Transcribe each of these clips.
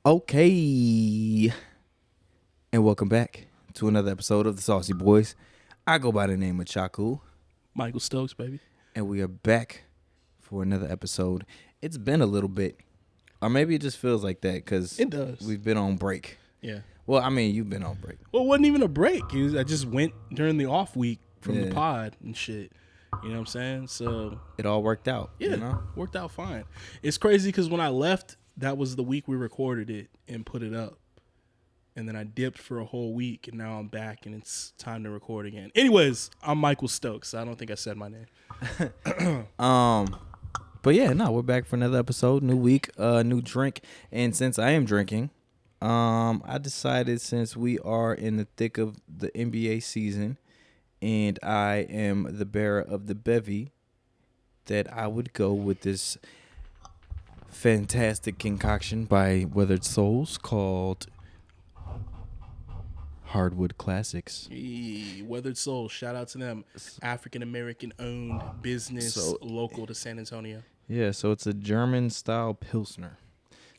Okay, and welcome back to another episode of the Saucy Boys. I go by the name of Chaku, Michael Stokes, baby. and we are back for another episode. It's been a little bit, or maybe it just feels like that because It does. we've been on break. Yeah. Well, I mean, you've been on break. Well, it wasn't even a break. I just went during the off week from Yeah. the pod and shit. You know what I'm saying? So, It all worked out. yeah, You know? worked out fine. It's crazy because when I left, that was the week we recorded it and put it up. And then I dipped for a whole week, and now I'm back, and it's time to record again. Anyways, I'm Michael Stokes. I don't think I said my name. But yeah, no, we're back for another episode, new week, new drink, and since I am drinking, I decided since we are in the thick of the NBA season, and I am the bearer of the Bevy, that I would go with this fantastic concoction by Weathered Souls called Hardwood Classics. Hey, Weathered Soul, shout out to them. African American owned business, local to San Antonio. Yeah, so it's a German style pilsner.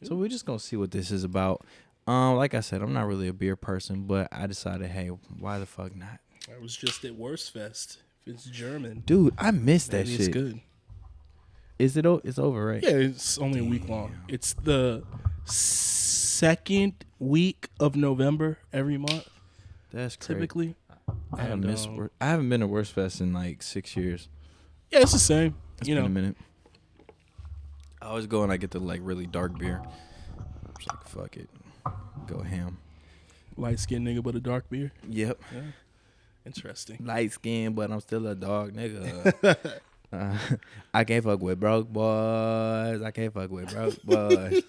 So we're just gonna see what this is about. Like I said, I'm not really a beer person, but I decided, hey, why the fuck not? I was just at Worst Fest. If it's German, Dude, I missed that maybe shit. it's good. Is it? It's over, right? Yeah, it's only a week long. It's the second week of November every month, That's crazy. typically. I haven't been to Worst Fest in like 6 years. Yeah, it's the same. It's been a minute. I always go and I get the like really dark beer. I'm just like, fuck it, go ham. Light skinned nigga, but a dark beer. Yep. Yeah. Interesting. Light skin, but I'm still a dog nigga. I can't fuck with broke boys. I can't fuck with broke boys.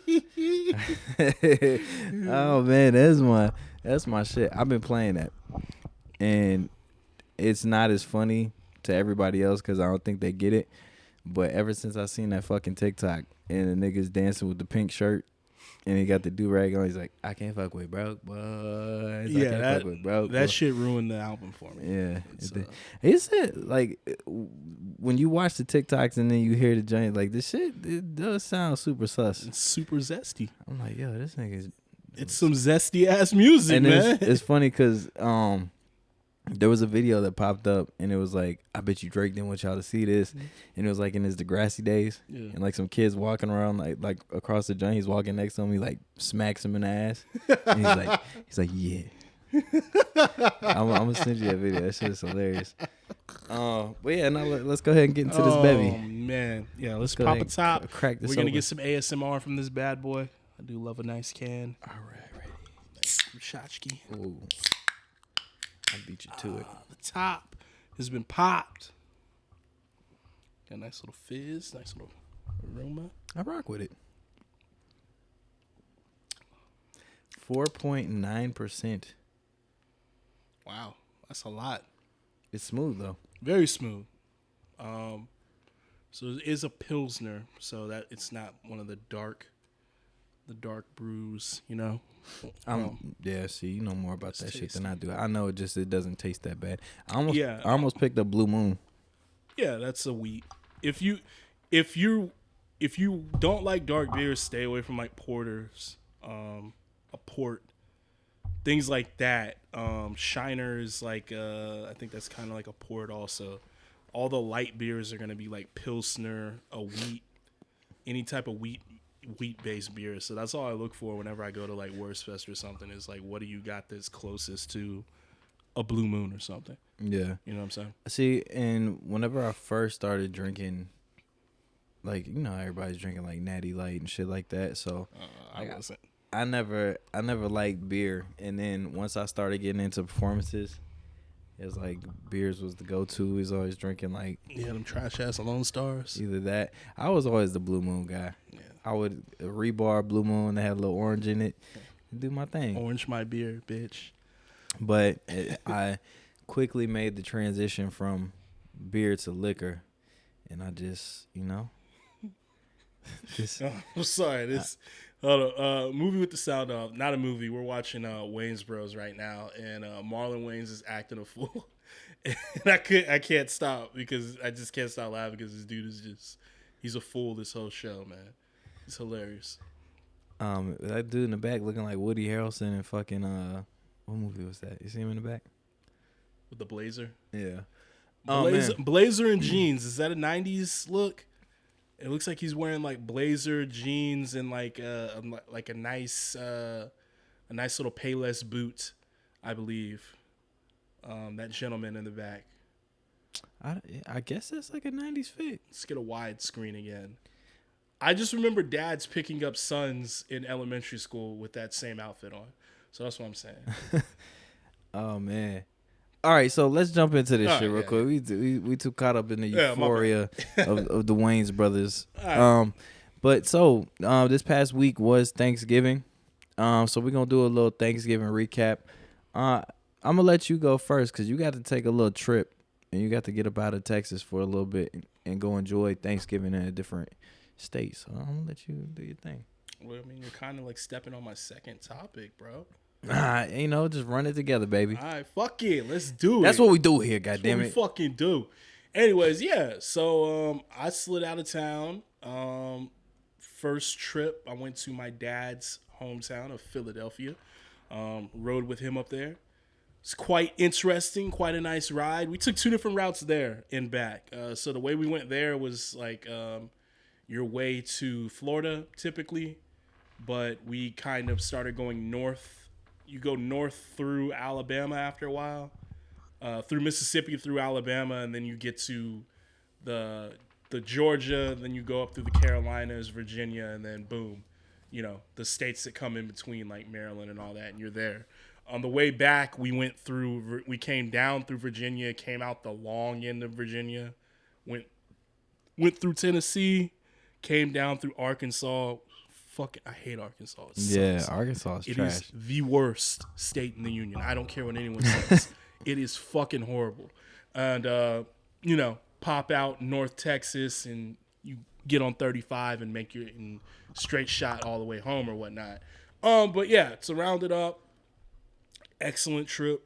Oh man, that's my shit. I've been playing that, and it's not as funny to everybody else because I don't think they get it. But ever since I seen that fucking TikTok and the niggas dancing with the pink shirt and he got the do-rag on, he's like, I can't fuck with broke boys. I can't fuck with broke that boys. shit ruined the album for me. Yeah. He said, like, when you watch the TikToks and then you hear the joint, like, this shit, it does sound super sus. It's super zesty. I'm like, yo, this nigga's... It's some zesty ass music, And man. it's funny because there was a video that popped up and it was like, I bet you Drake didn't want y'all to see this. And it was like in his Degrassi days. Yeah. And like some kids walking around like across the joint. He's walking next to him. He like smacks him in the ass. And he's like, yeah. I'm gonna send you that video. That shit is hilarious. But yeah, now let's go ahead and get into this Bevy. Oh man, yeah. Let's Go pop ahead a top. and crack this We're gonna open. get some ASMR from this bad boy. I do love a nice can. All right, ready. Shotski. Ooh. I beat you to it. The top has been popped. Got a nice little fizz, nice little aroma. I rock with it. 4.9%. Wow, that's a lot. It's smooth though. Very smooth. So it is a pilsner, so that it's not one of the dark brews, you know. Yeah, see, you know more about that shit than I tasty. do. I know it doesn't taste that bad. I Yeah. almost picked up Blue Moon. Yeah, that's a wheat. If you don't like dark beers, stay away from like porters, a port, things like that. Shiners, like I think that's kind of like a port also. All the light beers are gonna be like pilsner, a wheat, any type of wheat based beer. So that's all I look for whenever I go to like Worst Fest or something. Is like, what do you got that's closest to a Blue Moon or something? Yeah. You know what I'm saying? See, and whenever I first started drinking, like, you know, everybody's drinking like Natty Light and shit like that. So I wasn't. I never liked beer, and then once I started getting into performances, it was like beers was the go-to. He's always drinking like Yeah, them trash ass Lone Stars. either that. I was always the Blue Moon guy. Yeah. I would rebar Blue Moon that had a little orange in it, and do my thing. Orange my beer, bitch. But I quickly made the transition from beer to liquor, and I just, you know, just I'm sorry. This movie with the sound off. Not a movie. We're watching Wayne's Bros right now, and Marlon Wayans is acting a fool, and I can't stop because I just can't stop laughing because this dude is just he's a fool this whole show, man. It's hilarious. That dude in the back looking like Woody Harrelson and fucking what movie was that? You see him in the back? With the blazer. Yeah. Blazer and jeans. Is that a 90s look? It looks like he's wearing like blazer, jeans, and like a nice little Payless boot, I believe. That gentleman in the back. I guess that's like a 90s fit. Let's get a wide screen again. I just remember dads picking up sons in elementary school with that same outfit on. So that's what I'm saying. Oh, man. All right, so let's jump into this shit real quick. We too caught up in the euphoria of the Wayans brothers. Right. But this past week was Thanksgiving. So we're going to do a little Thanksgiving recap. I'm going to let you go first because you got to take a little trip and you got to get up out of Texas for a little bit and go enjoy Thanksgiving in a different state. So I'm going to let you do your thing. Well, I mean, you're kind of like stepping on my second topic, bro. Just run it together, baby. All right, fuck it. Let's do it. That's what we do here, goddammit. We fucking do. Anyways, yeah. So I slid out of town. First trip, I went to my dad's hometown of Philadelphia. Rode with him up there. It's quite interesting, quite a nice ride. We took 2 different routes there and back. So the way we went there was like your way to Florida typically, but we kind of started going north. You go north through Alabama after a while, through Mississippi, through Alabama, and then you get to the Georgia. Then you go up through the Carolinas, Virginia, and then boom, the states that come in between like Maryland and all that, and you're there. On the way back, we came down through Virginia, came out the long end of Virginia, went through Tennessee, came down through Arkansas. Fucking, I hate Arkansas. Arkansas is trash. It is the worst state in the union. I don't care what anyone says. It is fucking horrible. And, pop out North Texas and you get on 35 and make your straight shot all the way home or whatnot. But yeah, to round it up, excellent trip.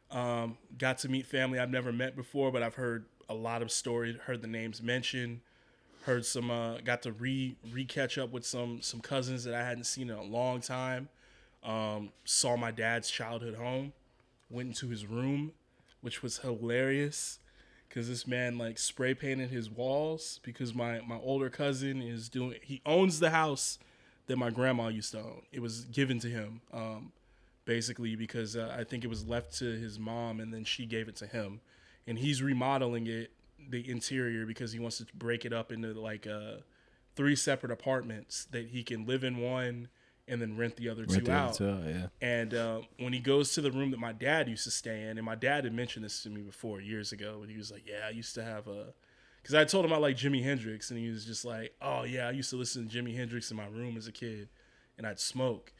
Got to meet family I've never met before, but I've heard a lot of stories, heard the names mentioned. Heard some, got to catch up with some cousins that I hadn't seen in a long time. Saw my dad's childhood home. Went into his room, which was hilarious because this man like spray painted his walls because my older cousin he owns the house that my grandma used to own. It was given to him, basically because I think it was left to his mom and then she gave it to him. And he's remodeling the interior because he wants to break it up into like 3 separate apartments that he can live in one and then rent the other two out. Yeah. And when he goes to the room that my dad used to stay in, and my dad had mentioned this to me before years ago, and he was like, yeah, I used to have because I told him I like Jimi Hendrix, and he was just like, oh yeah, I used to listen to Jimi Hendrix in my room as a kid, and I'd smoke.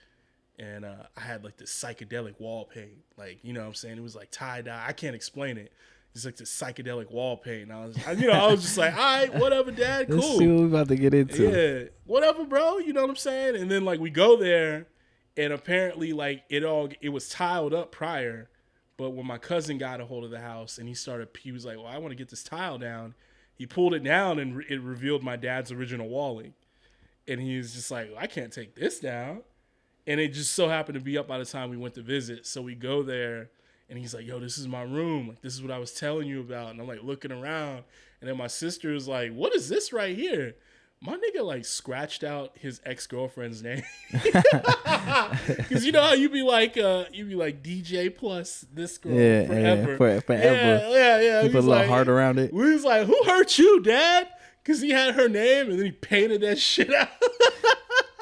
And I had like this psychedelic wall paint, like, you know what I'm saying? It was like tie-dye. I can't explain it. It's like this psychedelic wall paint. And I was just like, all right, whatever, Dad, cool. Let's see what we about to get into. Yeah, whatever, bro. You know what I'm saying? And then like we go there, and apparently like it was tiled up prior, but when my cousin got a hold of the house and he was like, well, I want to get this tile down. He pulled it down and it revealed my dad's original walling, and he was just like, well, I can't take this down. And it just so happened to be up by the time we went to visit. So we go there. And he's like, yo, this is my room. Like, this is what I was telling you about. And I'm like looking around. And then my sister is like, what is this right here? My nigga like scratched out his ex-girlfriend's name. Because you know how you be like DJ plus this girl forever. Yeah, forever. Yeah. He put a little heart around it. He was like, who hurt you, Dad? Because he had her name and then he painted that shit out.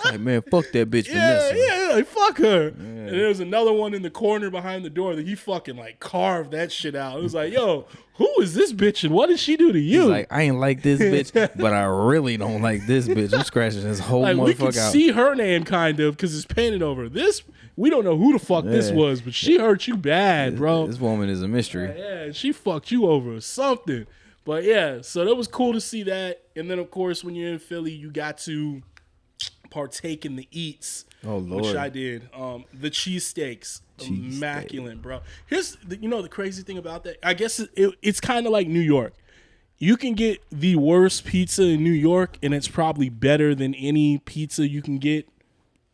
Like, man, fuck that bitch. Yeah, like, fuck her. Yeah. And there was another one in the corner behind the door that he fucking like carved that shit out. It was like, yo, who is this bitch and what did she do to you? He's like, I ain't like this bitch, but I really don't like this bitch. I'm scratching this whole like, motherfucker out. We can see her name kind of because it's painted over. This, we don't know who the fuck this was, but she hurt you bad, bro. This woman is a mystery. Yeah, she fucked you over or something. But yeah, so that was cool to see that. And then, of course, when you're in Philly, you got to partake in the eats, which I did. The cheesesteaks, immaculate, bro. Here's the crazy thing about that. I guess it's kind of like New York. You can get the worst pizza in New York, and it's probably better than any pizza you can get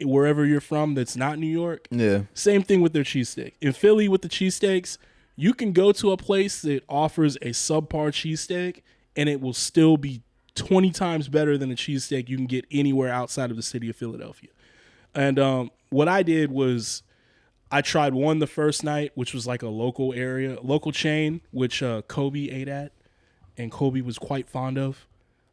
wherever you're from that's not New York. Yeah. Same thing with their cheesesteak. In Philly with the cheesesteaks, you can go to a place that offers a subpar cheesesteak and it will still be 20 times better than a cheesesteak you can get anywhere outside of the city of Philadelphia. And what I did was I tried one the first night, which was like a local chain, which Kobe ate at, and Kobe was quite fond of.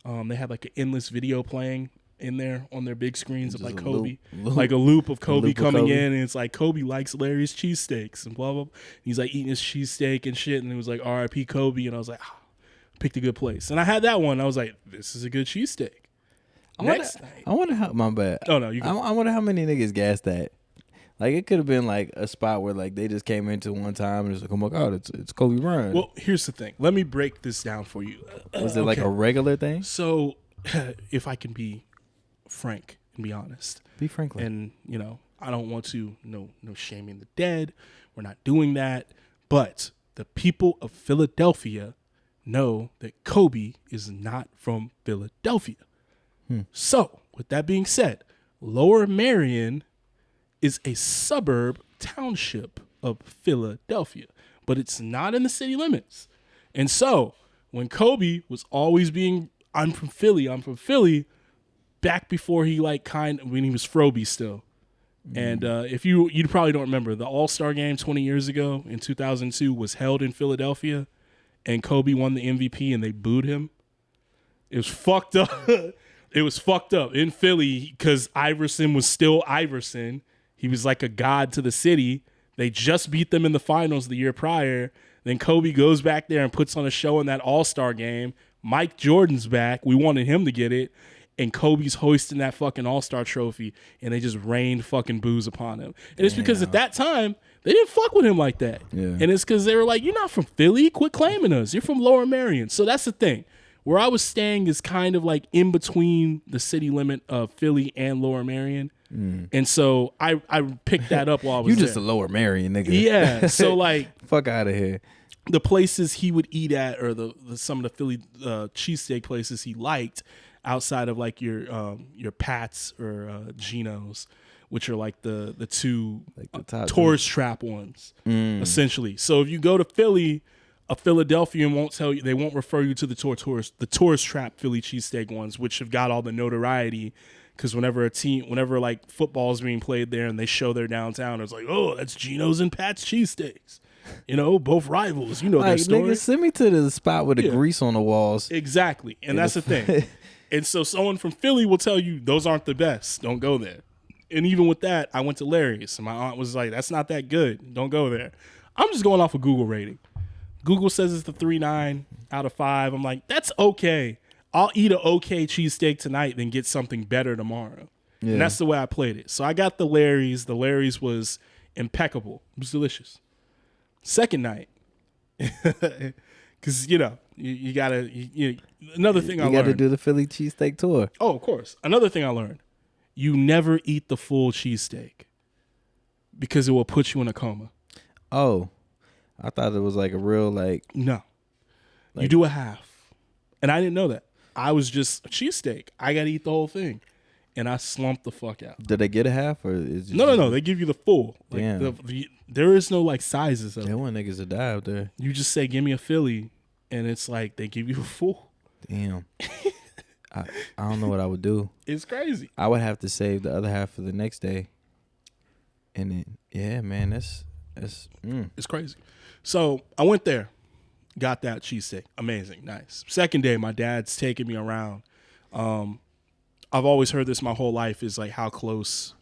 They had like an endless video playing in there on their big screens of like Kobe, like a loop of Kobe coming in, and it's like Kobe likes Larry's cheesesteaks and blah blah. And he's like eating his cheesesteak and shit, and it was like R.I.P. Kobe, and I was like, picked a good place, and I had that one. I was like, this is a good cheesesteak. I wonder how. My bad. Oh no, you. I wonder how many niggas gassed that. Like it could have been like a spot where like they just came into one time and it's like, oh my god, it's Kobe Bryant. Well, here's the thing. Let me break this down for you. Was it like a regular thing? So, if I can be frank and be honest, be frankly, and I don't want to no shaming the dead. We're not doing that. But the people of Philadelphia know that Kobe is not from Philadelphia. So, with that being said, Lower Merion is a suburb township of Philadelphia, but it's not in the city limits. And so when Kobe was always being, I'm from Philly, back before he when he was Froby still. And if you probably don't remember, the All-Star game 20 years ago in 2002 was held in Philadelphia, and Kobe won the MVP and they booed him. It was fucked up. It was fucked up in Philly because Iverson was still Iverson. He was like a god to the city. They just beat them in the finals the year prior. Then Kobe goes back there and puts on a show in that All-Star game. Mike Jordan's back. We wanted him to get it. And Kobe's hoisting that fucking All-Star trophy. And they just rained fucking boos upon him. And it's because at that time, they didn't fuck with him like that. Yeah. And it's because they were like, you're not from Philly. Quit claiming us. You're from Lower Merion. So that's the thing. Where I was staying is kind of like in between the city limit of Philly and Lower Merion. And so I picked that up while I was You just there. a Lower Merion nigga. Yeah. So like fuck out of here. The places he would eat at, or some of the Philly cheesesteak places he liked, outside of like your Pat's or Geno's, which are like the two Like the top tourist trap ones, essentially. So if you go to Philly, a Philadelphian won't tell you, they won't refer you to the tourist trap Philly cheesesteak ones, which have got all the notoriety. Because whenever like football is being played there and they show their downtown, it's like, oh, that's Geno's and Pat's cheesesteaks. Both rivals. Like, their story. Nigga, send me to the spot with the grease on the walls. Exactly. And that's the thing. And so someone from Philly will tell you those aren't the best. Don't go there. And even with that, I went to Larry's. And my aunt was like, that's not that good. Don't go there. I'm just going off a Google rating. Google says it's the 3.9 out of 5. I'm like, that's okay. I'll eat an okay cheesesteak tonight, then get something better tomorrow. Yeah. And that's the way I played it. So I got the Larry's. The Larry's was impeccable. It was delicious. Second night, because you gotta. Another thing I learned. You gotta do the Philly cheesesteak tour. Oh, of course. Another thing I learned: you never eat the full cheesesteak because it will put you in a coma. Oh, I thought it was like a real No, you do a half, and I didn't know that. I was just a cheesesteak. I gotta eat the whole thing, and I slumped the fuck out. Did they get a half or is it No. They give you the full. Damn. There is no sizes of it. They want niggas to die out there. You just say, give me a Philly, and it's like they give you a full. Damn. I don't know what I would do. It's crazy. I would have to save the other half for the next day. And then, yeah, man, that's It's crazy. So I went there, got that cheesesteak. Amazing, nice. Second day, my dad's taking me around. I've always heard this my whole life is like how close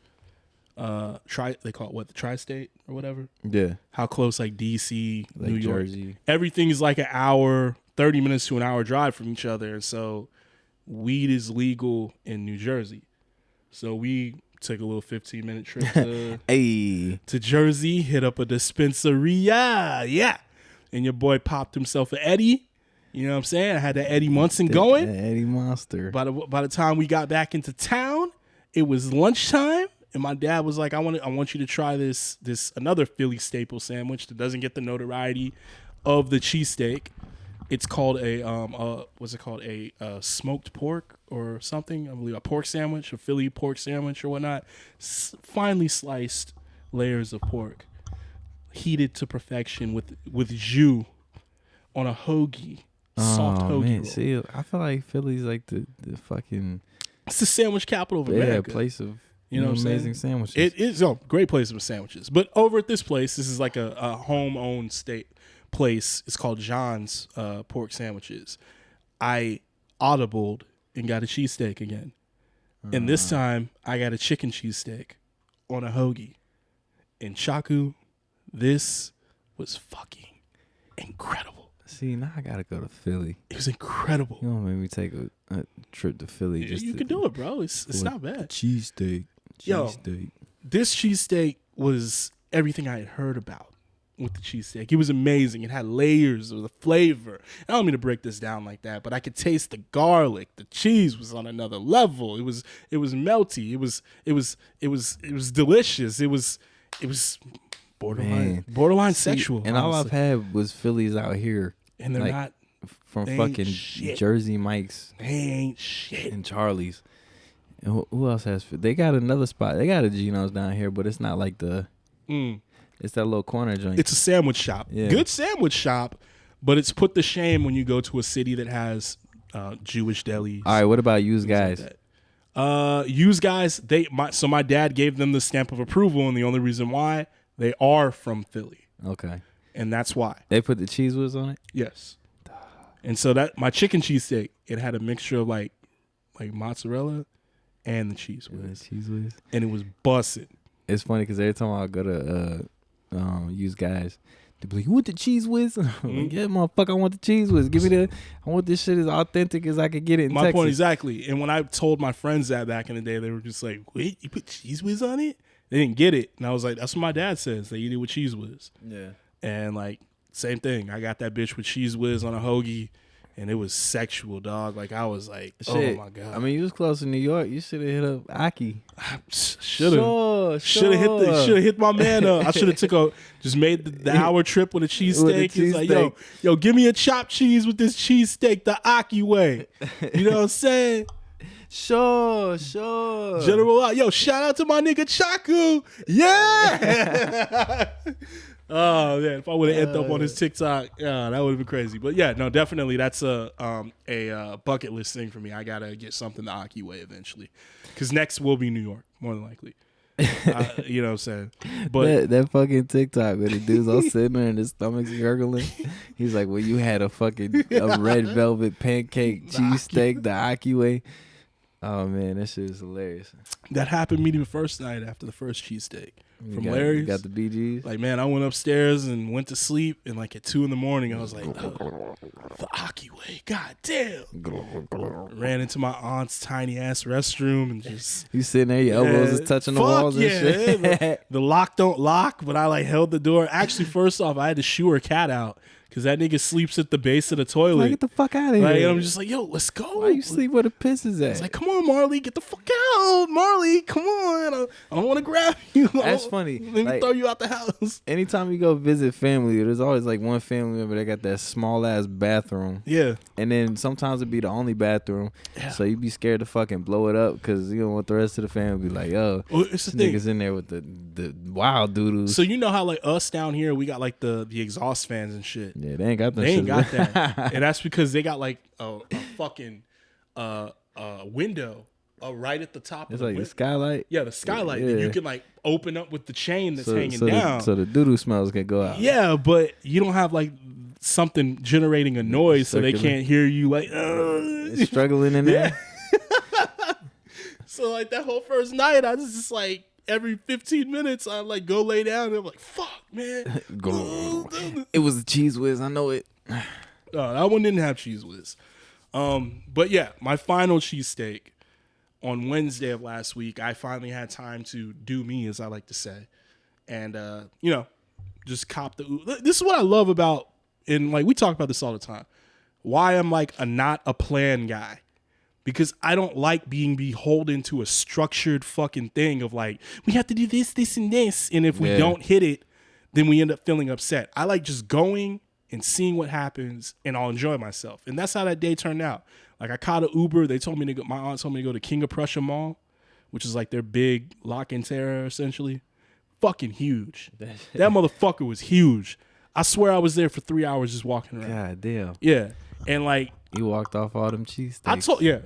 they call it what, the tri-state or whatever? Yeah. How close like DC, like New York. Jersey. Everything is like an hour, 30 minutes to an hour drive from each other. And so weed is legal in New Jersey. So we took a little 15-minute trip to Jersey, hit up a dispensary. Yeah. And your boy popped himself an Eddie. You know what I'm saying? I had that Eddie Munson going. Eddie Monster. By the time we got back into town, it was lunchtime. And my dad was like, I want you to try this another Philly staple sandwich that doesn't get the notoriety of the cheesesteak. It's called what's it called? A smoked pork or something. I believe a pork sandwich, a Philly pork sandwich or whatnot. Finely sliced layers of pork, heated to perfection with jus on a hoagie, soft hoagie man, roll. see, I feel like Philly's like the fucking It's the sandwich capital of America. place of You know what I'm amazing saying? sandwiches. It is a great place for sandwiches. But over at this place, this is like a home-owned place. It's called John's Pork Sandwiches. I audibled and got a cheesesteak again. And this time, I got a chicken cheesesteak on a hoagie. And Chaku, this was fucking incredible. See, now I gotta go to Philly. It was incredible. You want to make me take a trip to Philly? You can do it, bro. It's not bad. Cheesesteak. Yo, this cheesesteak was everything I had heard about with the cheesesteak. It was amazing. It had layers of the flavor. I don't mean to break this down like that, but I could taste the garlic. The cheese was on another level. It was melty. It was delicious. It was borderline sexual. And all I've had was Phillies out here. And they're not from they fucking shit. Jersey Mike's. They ain't shit. And Charlie's. And who else has? They got another spot. They got a Geno's down here, but it's not like the. It's that little corner joint. It's a sandwich shop. Yeah. Good sandwich shop, but it's put to shame when you go to a city that has Jewish delis. All right, what about used guys? Used guys. So my dad gave them the stamp of approval, and the only reason why they are from Philly. Okay. And that's why. They put the cheese whiz on it? Yes. And so that my chicken cheesesteak, it had a mixture of like mozzarella and the cheese whiz. And it was busted. It's funny because every time I go to used guys, they be like, "You want the cheese whiz?" I'm like, yeah, motherfucker, I want the cheese whiz. Give me I want this shit as authentic as I could get it in My Texas. point exactly. And when I told my friends that back in the day, they were just like, "Wait, you put cheese whiz on it?" They didn't get it. And I was like, that's what my dad says. They eat it with cheese whiz. Yeah. And like, same thing. I got that bitch with cheese whiz on a hoagie, and it was sexual, dog. Like, I was like, shit. Oh my God. I mean, you was close to New York. You should have hit up Aki. Should have hit my man up. I should have just made the hour trip with a cheesesteak. It's like, yo, give me a chopped cheese with this cheesesteak the Aki way. You know what I'm saying? Sure. General, yo, shout out to my nigga Chaku. Yeah. Oh man, if I would have ended up on his TikTok, that would have been crazy. But yeah, no, definitely that's a bucket list thing for me. I gotta get something the Aki way eventually, because next will be New York, more than likely. You know what I'm saying? But that fucking TikTok where the dude's all sitting there and his stomach's gurgling. He's like, "Well, you had a red velvet pancake cheesesteak the Aki way." Oh man, that shit is hilarious. That happened me the first night after the first cheesesteak from Larry's. Got the BGs. Like, man, I went upstairs and went to sleep, and like at 2 a.m, I was like, the Aki way, god damn. Ran into my aunt's tiny ass restroom and just you sitting there, your elbows is touching the walls and shit. The lock don't lock, but I like held the door. Actually, first off, I had to shoo her cat out. Because that nigga sleeps at the base of the toilet. Like, get the fuck out of here. And I'm just like, yo, let's go. Why you sleep where the piss is at? It's like, come on, Marley, get the fuck out. Marley, come on. I don't want to grab you. That's funny. Let me throw you out the house. Anytime you go visit family, there's always like one family member that got that small ass bathroom. Yeah. And then sometimes it'd be the only bathroom. Yeah. So you'd be scared to fucking blow it up because you don't want the rest of the family to be like, yo, it's the niggas in there with the wild doodles. So you know how like us down here, we got like the exhaust fans and shit. Yeah, they ain't got that. They ain't got that. And that's because they got like a fucking window right at the top. It's like the skylight. Yeah, the skylight. Yeah. And you can like open up with the chain that's hanging down. So the doo-doo smells can go out. Yeah, but you don't have like something generating a noise so they can't hear you like struggling in there. So like that whole first night, I was just like every 15 minutes I like go lay down and I'm like, fuck, man. It was the cheese whiz, I know it. No, that one didn't have cheese whiz. But yeah, my final cheesesteak on Wednesday of last week, I finally had time to do me, as I like to say. And, just cop this is what I love about, and like we talk about this all the time, why I'm like not a plan guy. Because I don't like being beholden to a structured fucking thing of like, we have to do this, this, and this. And if we don't hit it, then we end up feeling upset. I like just going and seeing what happens, and I'll enjoy myself. And that's how that day turned out. Like I caught an Uber. They told me to go. My aunt told me to go to King of Prussia Mall, which is like their big lock and terror essentially. Fucking huge. That motherfucker was huge. I swear I was there for 3 hours just walking around. God damn. Yeah. And like you walked off all them cheesesteaks.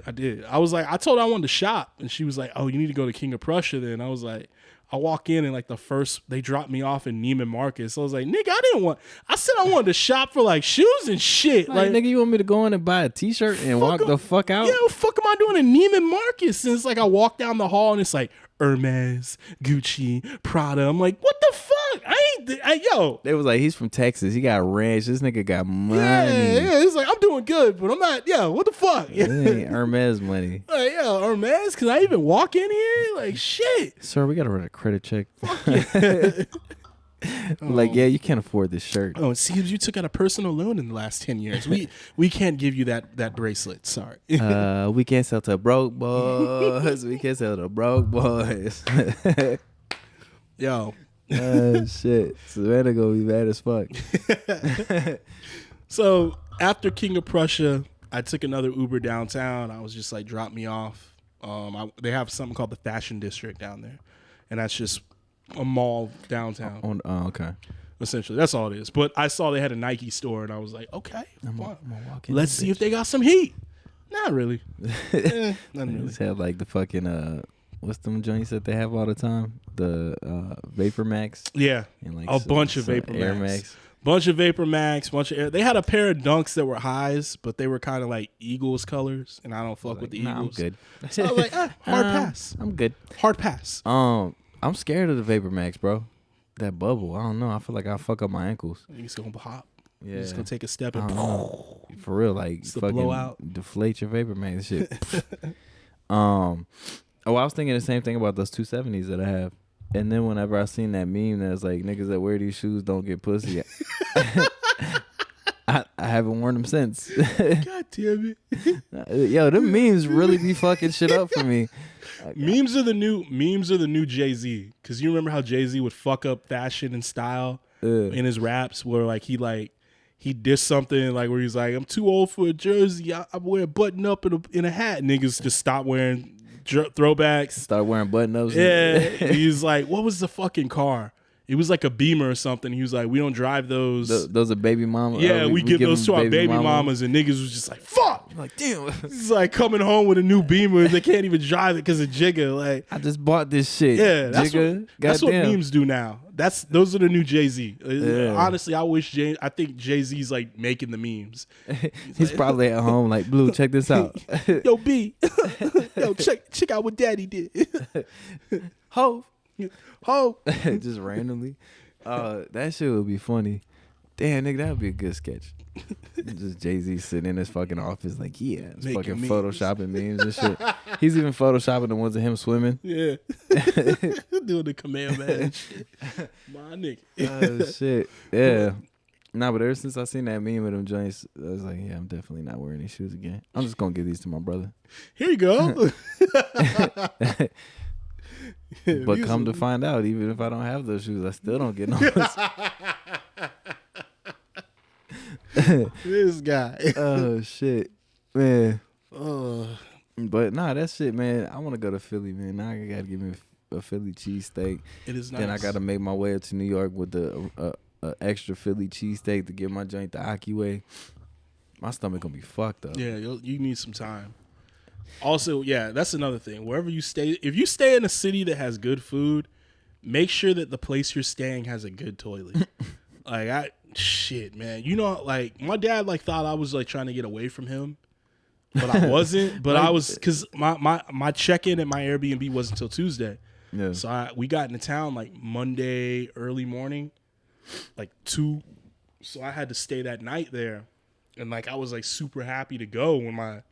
I did. I told her I wanted to shop, and she was like, "Oh, you need to go to King of Prussia." Then I was like, I walk in and like they dropped me off in Neiman Marcus. So I was like, nigga, I said I wanted to shop for like shoes and shit. Like nigga, you want me to go in and buy a t-shirt and walk the fuck out? Yeah, what the fuck am I doing in Neiman Marcus? And it's like I walk down the hall and it's like Hermes, Gucci, Prada. I'm like, what the fuck? Yo. They was like, he's from Texas. He got ranch. This nigga got money. Yeah. It's like, I'm doing good, but I'm not, what the fuck? It ain't Hermes money. Like, Hermes? Can I even walk in here? Like, shit. Sir, we got to run a credit check. Like, yeah, you can't afford this shirt. Oh, it seems you took out a personal loan in the last 10 years. We can't give you that bracelet. Sorry. We can't sell to broke boys. We can't sell to broke boys. Yo. Shit. Savannah gonna be mad as fuck. So after King of Prussia, I took another Uber downtown. I was just like, drop me off. They have something called the Fashion District down there, and that's just a mall downtown. Okay. Essentially, that's all it is. But I saw they had a Nike store, and I was like, okay, let's see if they got some heat. Not really. Nothing really. Just had like the fucking what's them joints that they have all the time? The Vapor Max. Yeah, and like a bunch of Vapor Air Max. Bunch of Vapor Max, bunch of Air. They had a pair of Dunks that were highs, but they were kind of like Eagles colors, and I don't fuck with the Eagles. I'm good. So I was like, hard pass. I'm good. Hard pass. I'm scared of the Vapor Max, bro. That bubble. I don't know. I feel like I'll fuck up my ankles. You're just gonna hop. Yeah. You're just gonna take a step and for real, like it's fucking blow out. Deflate your Vapor Max shit. I was thinking the same thing about those 270s that I have. And then whenever I seen that meme that's like niggas that wear these shoes don't get pussy, I haven't worn them since. God damn it. Yo, them memes really be fucking shit up for me. Memes are the new Jay-Z. Cause you remember how Jay-Z would fuck up fashion and style in his raps where like he dissed something like where he's like, I'm too old for a jersey. I wear a button up in a hat. Niggas just stop wearing throwbacks. Start wearing button ups. Yeah. He's like, what was the fucking car? It was like a Beamer or something. He was like, we don't drive those. Those are baby mamas. Yeah, we give those to our baby mamas. And niggas was just like, fuck. I'm like, damn. It's like coming home with a new Beamer. They can't even drive it because of Jigga. Like, I just bought this shit. Yeah, Jigga, that's what memes do now. Those are the new Jay-Z. Yeah. Honestly, I think Jay-Z's like making the memes. He's probably at home like, Blue, check this out. Yo, B. Yo, check out what Daddy did. Ho. Just randomly. That shit would be funny. Damn, nigga, that would be a good sketch. Just Jay-Z sitting in his fucking office like, yeah, it's fucking memes. Photoshopping memes and shit. He's even photoshopping the ones of him swimming. Yeah. Doing the Kamehameha shit. My nigga. Oh, shit. Yeah. Nah, but ever since I seen that meme with them joints, I was like, yeah, I'm definitely not wearing these shoes again. I'm just going to give these to my brother. Here you go. But come to find out, even if I don't have those shoes, I still don't get no. This guy. Oh shit, man. But nah, that shit, man. I want to go to Philly, man. Now I gotta give me a Philly cheesesteak. It is nice. Then I gotta make my way up to New York with the extra Philly cheesesteak to get my joint the Aki way. My stomach gonna be fucked up. Yeah, you need some time. Also, yeah, that's another thing. Wherever you stay, if you stay in a city that has good food, make sure that the place you're staying has a good toilet. Shit, man. You know, like my dad like thought I was like trying to get away from him, but I wasn't. But I was, because my check-in at my Airbnb wasn't until Tuesday. Yeah. So we got into town like Monday early morning, like 2. So I had to stay that night there, and like I was like super happy to go when I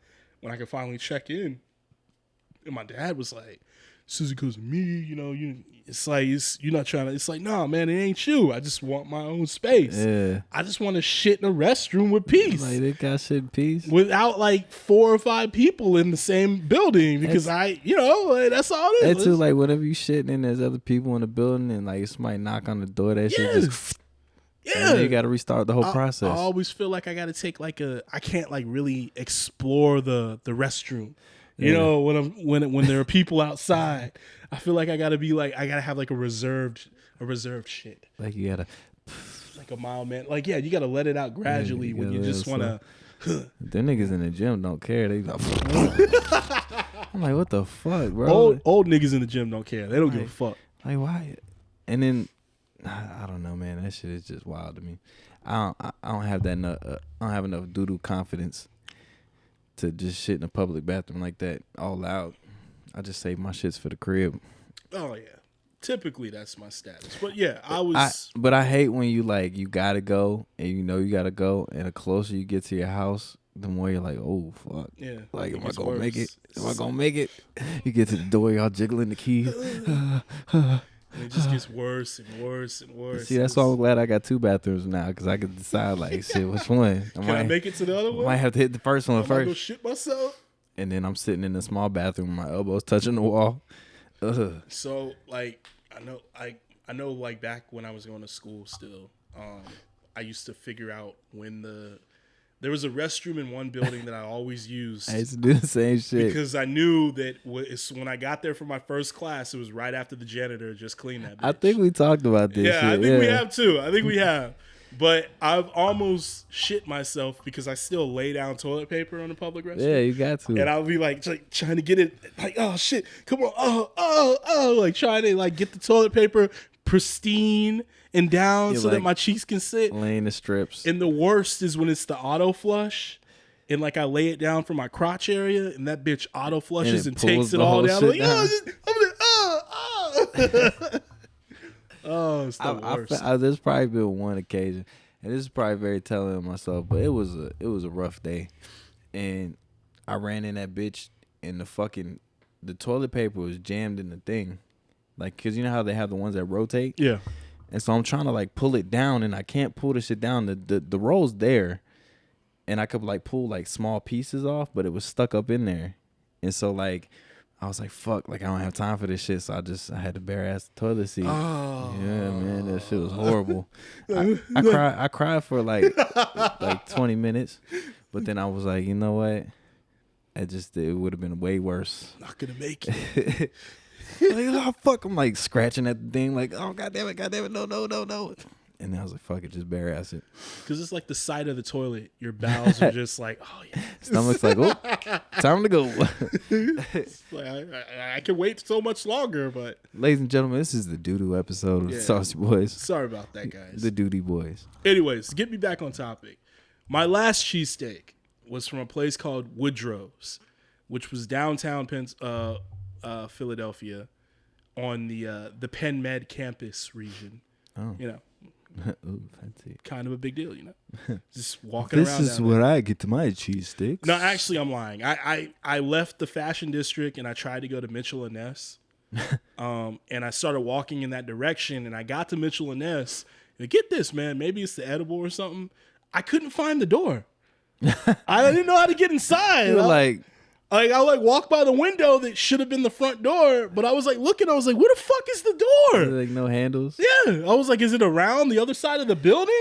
could finally check in. And my dad was like, this is because of me, you know, it's like, you're not trying to, it's like, nah, man, it ain't you. I just want my own space. Yeah. I just want to shit in a restroom with peace. Like, they got shit in peace. Without like 4 or 5 people in the same building, because that's all it is. That's too, like, whenever you shitting and there's other people in the building and like somebody knock on the door, that shit just Yeah, and then you got to restart the whole process. I always feel like I got to take like I can't like really explore the restroom. You know, when there are people outside, I feel like I got to be like I got to have like a reserved shit. Like you gotta, like a mild man. Like you got to let it out gradually when you just want to. Them niggas in the gym don't care. They like, I'm like, what the fuck, bro? Old niggas in the gym don't care. They don't give a fuck. Like why? And then I don't know, man. That shit is just wild to me. I don't have that. I don't have enough doo-doo confidence to just shit in a public bathroom like that all loud. I just save my shits for the crib. Oh yeah. Typically that's my status. But yeah, But I hate when you like you gotta go and you know you gotta go, and the closer you get to your house, the more you're like, oh fuck. Yeah. Like, am I gonna make it? Am I gonna make it? You get to the door, y'all jiggling the key. And it just gets worse and worse and worse. See, that's why I'm glad I got 2 bathrooms now, because I can decide like, shit, which one? Can I make it to the other one? Might have to hit the first one I first. go shit myself. And then I'm sitting in a small bathroom, my elbows touching the wall. Ugh. So like I know like back when I was going to school still, I used to figure out when there was a restroom in one building that I always used. I used to do the same shit. Because I knew that when I got there for my first class, it was right after the janitor just cleaned that bitch. I think we talked about this. Yeah, shit. I think we have too. I think we have. But I've almost shit myself because I still lay down toilet paper on the public restroom. Yeah, you got to. And I'll be like trying to get it, like, oh shit, come on, like trying to like get the toilet paper pristine and down so that my cheeks can sit. Laying the strips. And the worst is when it's the auto flush. And like I lay it down for my crotch area, and that bitch auto flushes and takes it all down. Like, oh, it's the worst. There's probably been one occasion, and this is probably very telling of myself, but it was a rough day, and I ran in that bitch, and the toilet paper was jammed in the thing, like, cause you know how they have the ones that rotate. Yeah. And so I'm trying to like pull it down, and I can't pull the shit down. The roll's there, and I could like pull like small pieces off, but it was stuck up in there, and so like. I was like, fuck, like I don't have time for this shit, so I had to bare ass the toilet seat. Oh. Yeah, man, that shit was horrible. I cried for like 20 minutes, but then I was like, you know what? It would have been way worse. Not gonna make it. Like, oh fuck, I'm like scratching at the thing, like, oh god damn it, no. And then I was like, fuck it, just bare ass it. Because it's like the side of the toilet. Your bowels are just like, oh, yeah. Stomach's like, oh, time to go. Like, I can wait so much longer, but. Ladies and gentlemen, this is the doo-doo episode of the Saucy Boys. Sorry about that, guys. The Duty Boys. Anyways, get me back on topic. My last cheesesteak was from a place called Woodrow's, which was downtown Philadelphia on the Penn Med campus region. Oh. You know. Ooh, fancy. Kind of a big deal, you know. Just walking around. This is where I get to my cheesesteaks. No, actually, I'm lying. I left the fashion district and I tried to go to Mitchell and Ness. And I started walking in that direction, and I got to Mitchell and Ness. And get this, man. Maybe it's the edible or something. I couldn't find the door. I didn't know how to get inside. You were like I walked by the window that should have been the front door, but I was like looking, I was like, where the fuck is the door? Like no handles? Yeah. I was like, is it around the other side of the building?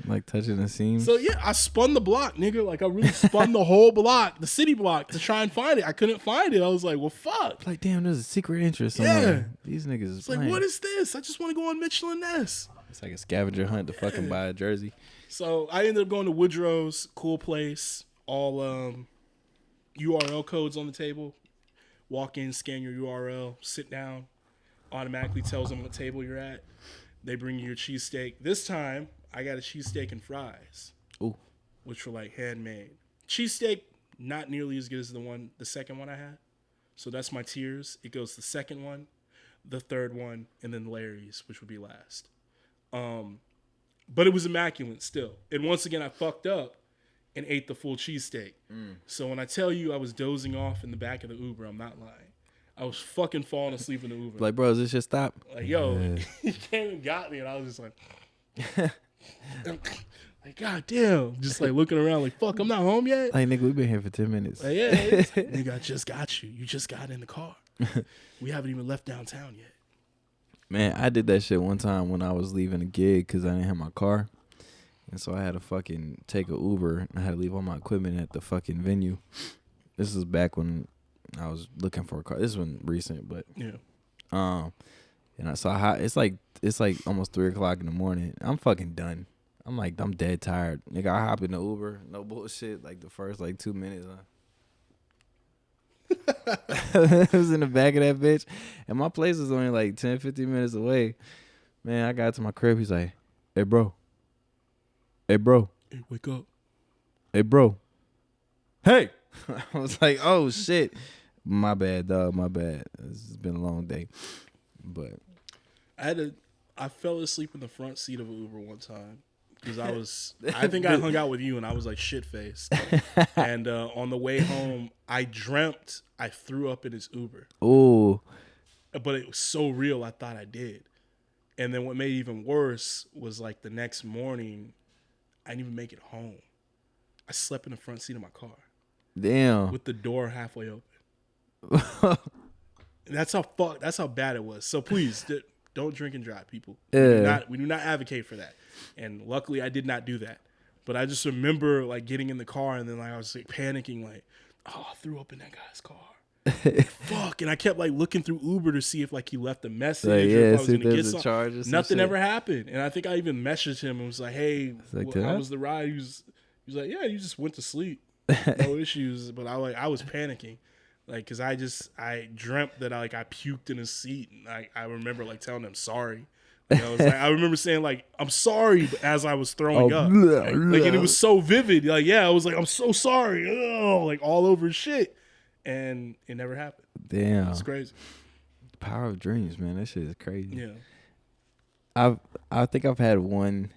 Like touching the seams? So yeah, I spun the block, nigga. Like I really spun the whole block, the city block, to try and find it. I couldn't find it. I was like, well, fuck. Like, damn, there's a secret entrance somewhere. Yeah. These niggas is like, what is this? I just want to go on Mitchell and Ness. It's like a scavenger hunt to fucking buy a jersey. So I ended up going to Woodrow's, cool place, all URL codes on the table. Walk in, scan your URL, sit down, automatically tells them what table you're at. They bring you your cheesesteak. This time, I got a cheesesteak and fries. Ooh. Which were like handmade. Cheesesteak, not nearly as good as the second one I had. So that's my tiers. It goes the second one, the third one, and then Larry's, which would be last. But it was immaculate still. And once again, I fucked up and ate the full cheesesteak. So when I tell you I was dozing off in the back of the Uber, I'm not lying. I was fucking falling asleep in the Uber. Like, bro, is this your stop? Like, yo, he came and got me, and I was just like, like, god damn. Just like looking around like, fuck, I'm not home yet? Like, nigga, we've been here for 10 minutes. Like, yeah, nigga, I just got you. You just got in the car. We haven't even left downtown yet. Man, I did that shit one time when I was leaving a gig because I didn't have my car. And so I had to fucking take a Uber. I had to leave all my equipment at the fucking venue. This is back when I was looking for a car. This one recent, but Yeah. And it's like almost 3:00 in the morning. I'm fucking done. I'm dead tired. Nigga, I hop in the Uber, no bullshit. Like the first 2 minutes, I was in the back of that bitch, and my place was only 10, 15 minutes away. Man, I got to my crib. He's like, "Hey, bro. Hey, bro. Hey, wake up. Hey, bro. Hey." I was like, "Oh shit, my bad, dog. My bad. This has been a long day." But I fell asleep in the front seat of an Uber one time because I think I hung out with you and I was like shit faced. And on the way home, I dreamt I threw up in his Uber. ooh, But it was so real, I thought I did. And then what made it even worse was the next morning, I didn't even make it home. I slept in the front seat of my car damn. with the door halfway open. That's how bad it was. So please don't drink and drive, people. Yeah. We do not advocate for that. And luckily, I did not do that. But I just remember getting in the car and then I was panicking, oh, I threw up in that guy's car. Fuck. And I kept looking through Uber to see if he left a message or if I was gonna get something. Nothing ever happened. And I think I even messaged him and was like, "Hey, how was the ride?" He was like, "Yeah, you just went to sleep, no issues." But I was panicking. Cause I dreamt that I puked in his seat, and I remember telling him sorry. I remember saying I'm sorry, but as I was throwing up, and it was so vivid. I was I'm so sorry, all over shit, and it never happened. Damn, it's crazy. The power of dreams, man. That shit is crazy. Yeah, I think I've had one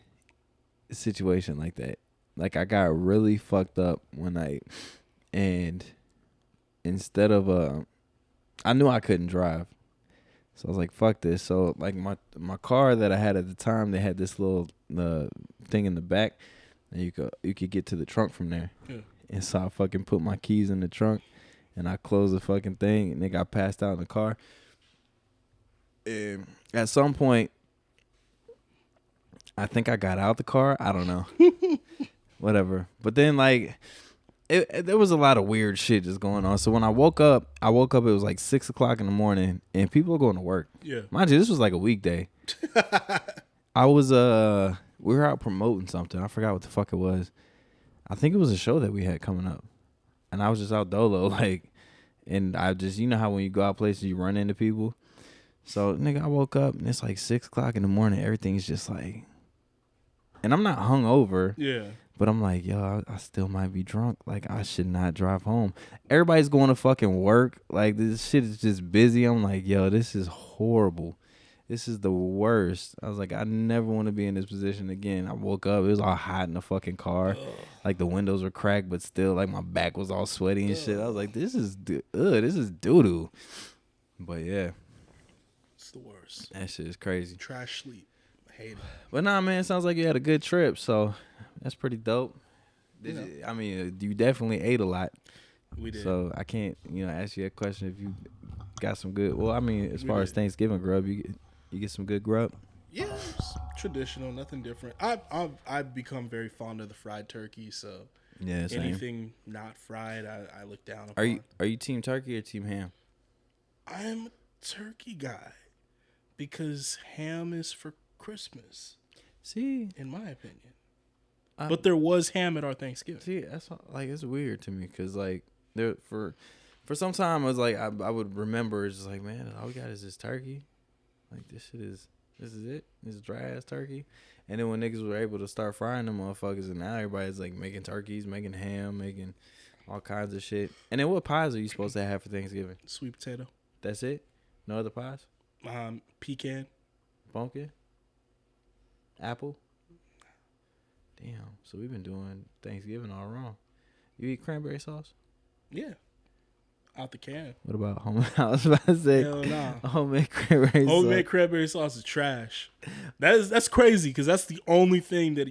situation like that. I got really fucked up one night, and instead of I knew I couldn't drive, so I was like, fuck this. So my car that I had at the time, they had this little thing in the back, and you could get to the trunk from there. Yeah. And so I fucking put my keys in the trunk, and I closed the fucking thing, and they got passed out in the car. And at some point, I think I got out the car. I don't know. Whatever. But then there was a lot of weird shit just going on. So when I woke up, it was 6:00 in the morning, and people were going to work. Yeah. Mind you, this was a weekday. I was we were out promoting something. I forgot what the fuck it was. I think it was a show that we had coming up, and I was just out dolo and I just, you know how when you go out places you run into people. So nigga, I woke up and it's 6:00 in the morning. Everything's just and I'm not hungover. Yeah. But I'm yo, I still might be drunk. I should not drive home. Everybody's going to fucking work. This shit is just busy. I'm yo, this is horrible. This is the worst. I was I never want to be in this position again. I woke up. It was all hot in the fucking car. The windows were cracked, but still, my back was all sweaty and shit. I was this is doo-doo. But yeah. It's the worst. That shit is crazy. Trash sleep. I hate it. But nah, man, it sounds like you had a good trip, so that's pretty dope. You definitely ate a lot. We did. So I can't, ask you a question if you got some good. Well, as far as Thanksgiving grub, you get some good grub. Yeah, it's traditional, nothing different. I've become very fond of the fried turkey, so yeah, same. Anything not fried, I look down upon. Are you team turkey or team ham? I'm a turkey guy because ham is for Christmas. See, in my opinion. But there was ham at our Thanksgiving. See, that's it's weird to me because there for some time I was I would remember it's just man, all we got is this turkey, this is it, this dry ass turkey, and then when niggas were able to start frying them motherfuckers, and now everybody's making turkeys, making ham, making all kinds of shit. And then what pies are you supposed to have for Thanksgiving? Sweet potato. That's it? No other pies? Pecan, pumpkin, apple. Damn, so we've been doing Thanksgiving all wrong. You eat cranberry sauce? Yeah. Out the can. What about homemade? I was about to say, hell nah. Homemade cranberry sauce. Homemade cranberry sauce is trash. That's crazy because that's the only thing that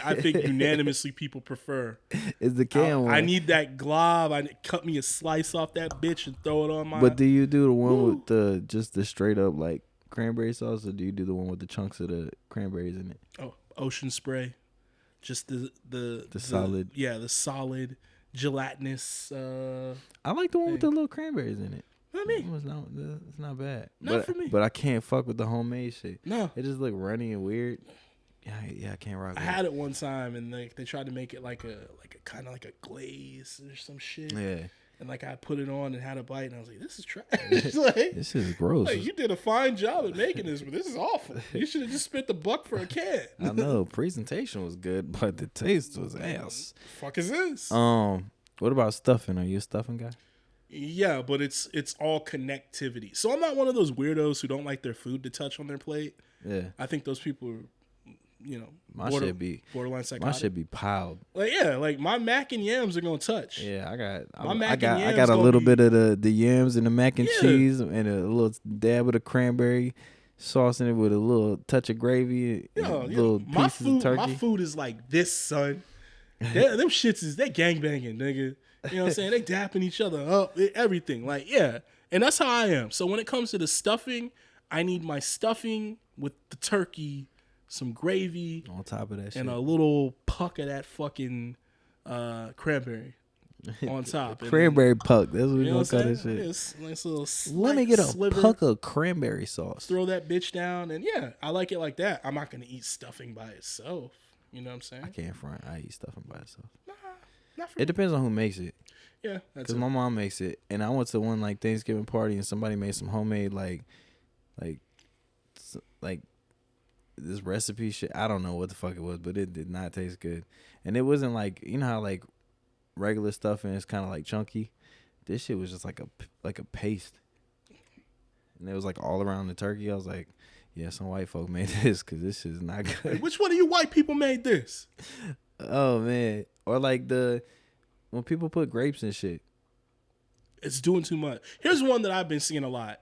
I think unanimously people prefer. Is the can one. I need that glob. I cut me a slice off that bitch and throw it on my. But do you do the one with just the straight up cranberry sauce, or do you do the one with the chunks of the cranberries in it? Oh, ocean spray. Just the solid. Yeah, the solid gelatinous. I like the one with the little cranberries in it. Not me. It's not bad. Not for me. But I can't fuck with the homemade shit. No. It just look runny and weird. Yeah, I can't rock with it. I had it one time, and they tried to make it like a kind of like a glaze or some shit. Yeah. And like I put it on and had a bite, and I was like, "This is trash. Like, this is gross." Like, you did a fine job at making this, but this is awful. You should have just spent $1 for a can. I know presentation was good, but the taste was ass. Fuck is this? What about stuffing? Are you a stuffing guy? Yeah, but it's all connectivity. So I'm not one of those weirdos who don't like their food to touch on their plate. Yeah, I think those people are, my shit be borderline psychotic. My shit be piled. Like like my mac and yams are gonna touch. Yeah, I got a little bit of the yams and the mac and cheese and a little dab of the cranberry sauce in it with a little touch of gravy. Little pieces of turkey. My food is like this, son. Them shits they gangbanging, nigga. You know what I'm saying? They dapping each other up, everything. Like, yeah. And that's how I am. So when it comes to the stuffing, I need my stuffing with the turkey, some gravy on top of that shit, and a little puck of that fucking cranberry on top. Cranberry puck. That's what we gonna call that shit. Nice little Let me get a puck of cranberry sauce. Throw that bitch down, and yeah, I like it like that. I'm not gonna eat stuffing by itself. You know what I'm saying? I can't front. I eat stuffing by itself. Nah, not for it depends on who makes it. Yeah, that's because my mom makes it, and I went to one like Thanksgiving party, and somebody made some homemade like this recipe shit. I don't know what the fuck it was, but it did not taste good. And it wasn't like, you know how like regular stuffing is kind of like chunky. This shit was just like a paste, and it was like all around the turkey. I was like, yeah, some white folk made this because this shit is not good. Hey, which one of you white people made this? Oh man, or like when people put grapes and shit. It's doing too much. Here's one that I've been seeing a lot.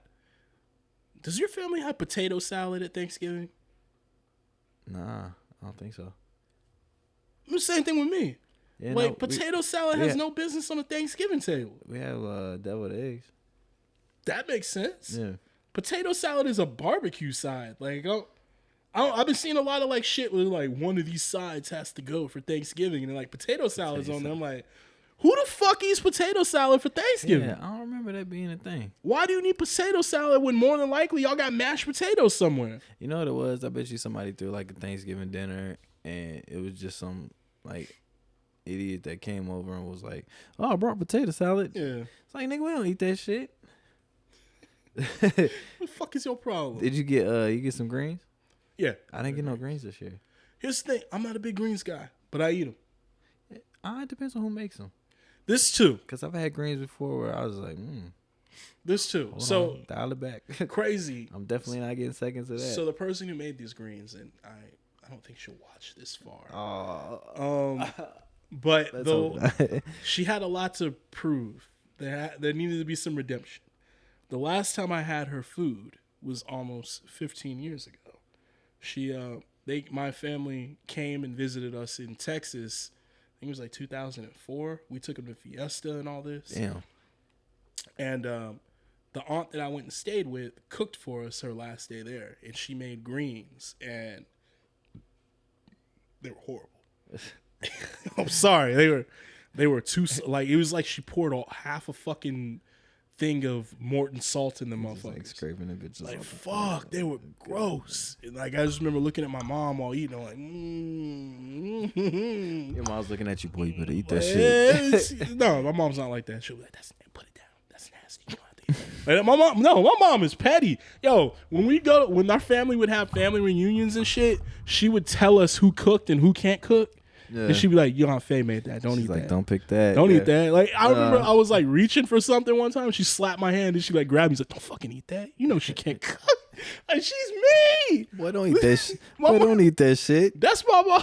Does your family have potato salad at Thanksgiving? Nah, I don't think so. The same thing with me. Yeah, like, potato salad has no business on a Thanksgiving table. We have deviled eggs. That makes sense. Yeah. Potato salad is a barbecue side. Like, I've been seeing a lot of like shit where like one of these sides has to go for Thanksgiving, and like potato salad's on there. I'm like, who the fuck eats potato salad for Thanksgiving? Yeah, I don't remember that being a thing. Why do you need potato salad when more than likely y'all got mashed potatoes somewhere? You know what it was? I bet you somebody threw like a Thanksgiving dinner, and it was just some like idiot that came over and was like, "Oh, I brought potato salad." Yeah, it's like, nigga, we don't eat that shit. What the fuck is your problem? Did you get some greens? Yeah, I didn't get no greens this year. Here's the thing: I'm not a big greens guy, but I eat them. It depends on who makes them. This too, because I've had greens before where I was like, This too. So dial it back. Crazy. I'm definitely not getting seconds of that. So the person who made these greens, and I don't think she'll watch this far. But though she had a lot to prove, there needed to be some redemption. The last time I had her food was almost 15 years ago. My family came and visited us in Texas. I think it was like 2004. We took them to Fiesta and all this. Damn. And the aunt that I went and stayed with cooked for us her last day there, and she made greens, and they were horrible. I'm sorry, they were too like, it was like she poured half a fucking thing of Morton salt in the motherfuckers. Like scraping the bitches. Like fuck, they were gross. And like I just remember looking at my mom while eating, I'm like, Your mom's looking at you, boy. You better eat that shit. No, my mom's not like that. She'll be like, put it down. That's nasty. You don't have to eat that. Like, my mom is petty. Yo, when our family would have family reunions and shit, she would tell us who cooked and who can't cook. Yeah. And she'd be like, "Yo, Aunt Faye made that. Don't eat that. Don't pick that. Don't eat that." Like I remember, I was like reaching for something one time. She slapped my hand and she like grabbed me. She's like, "Don't fucking eat that. You know she can't cook." Like she's me. Boy, don't eat that shit. Boy, don't eat that shit. That's my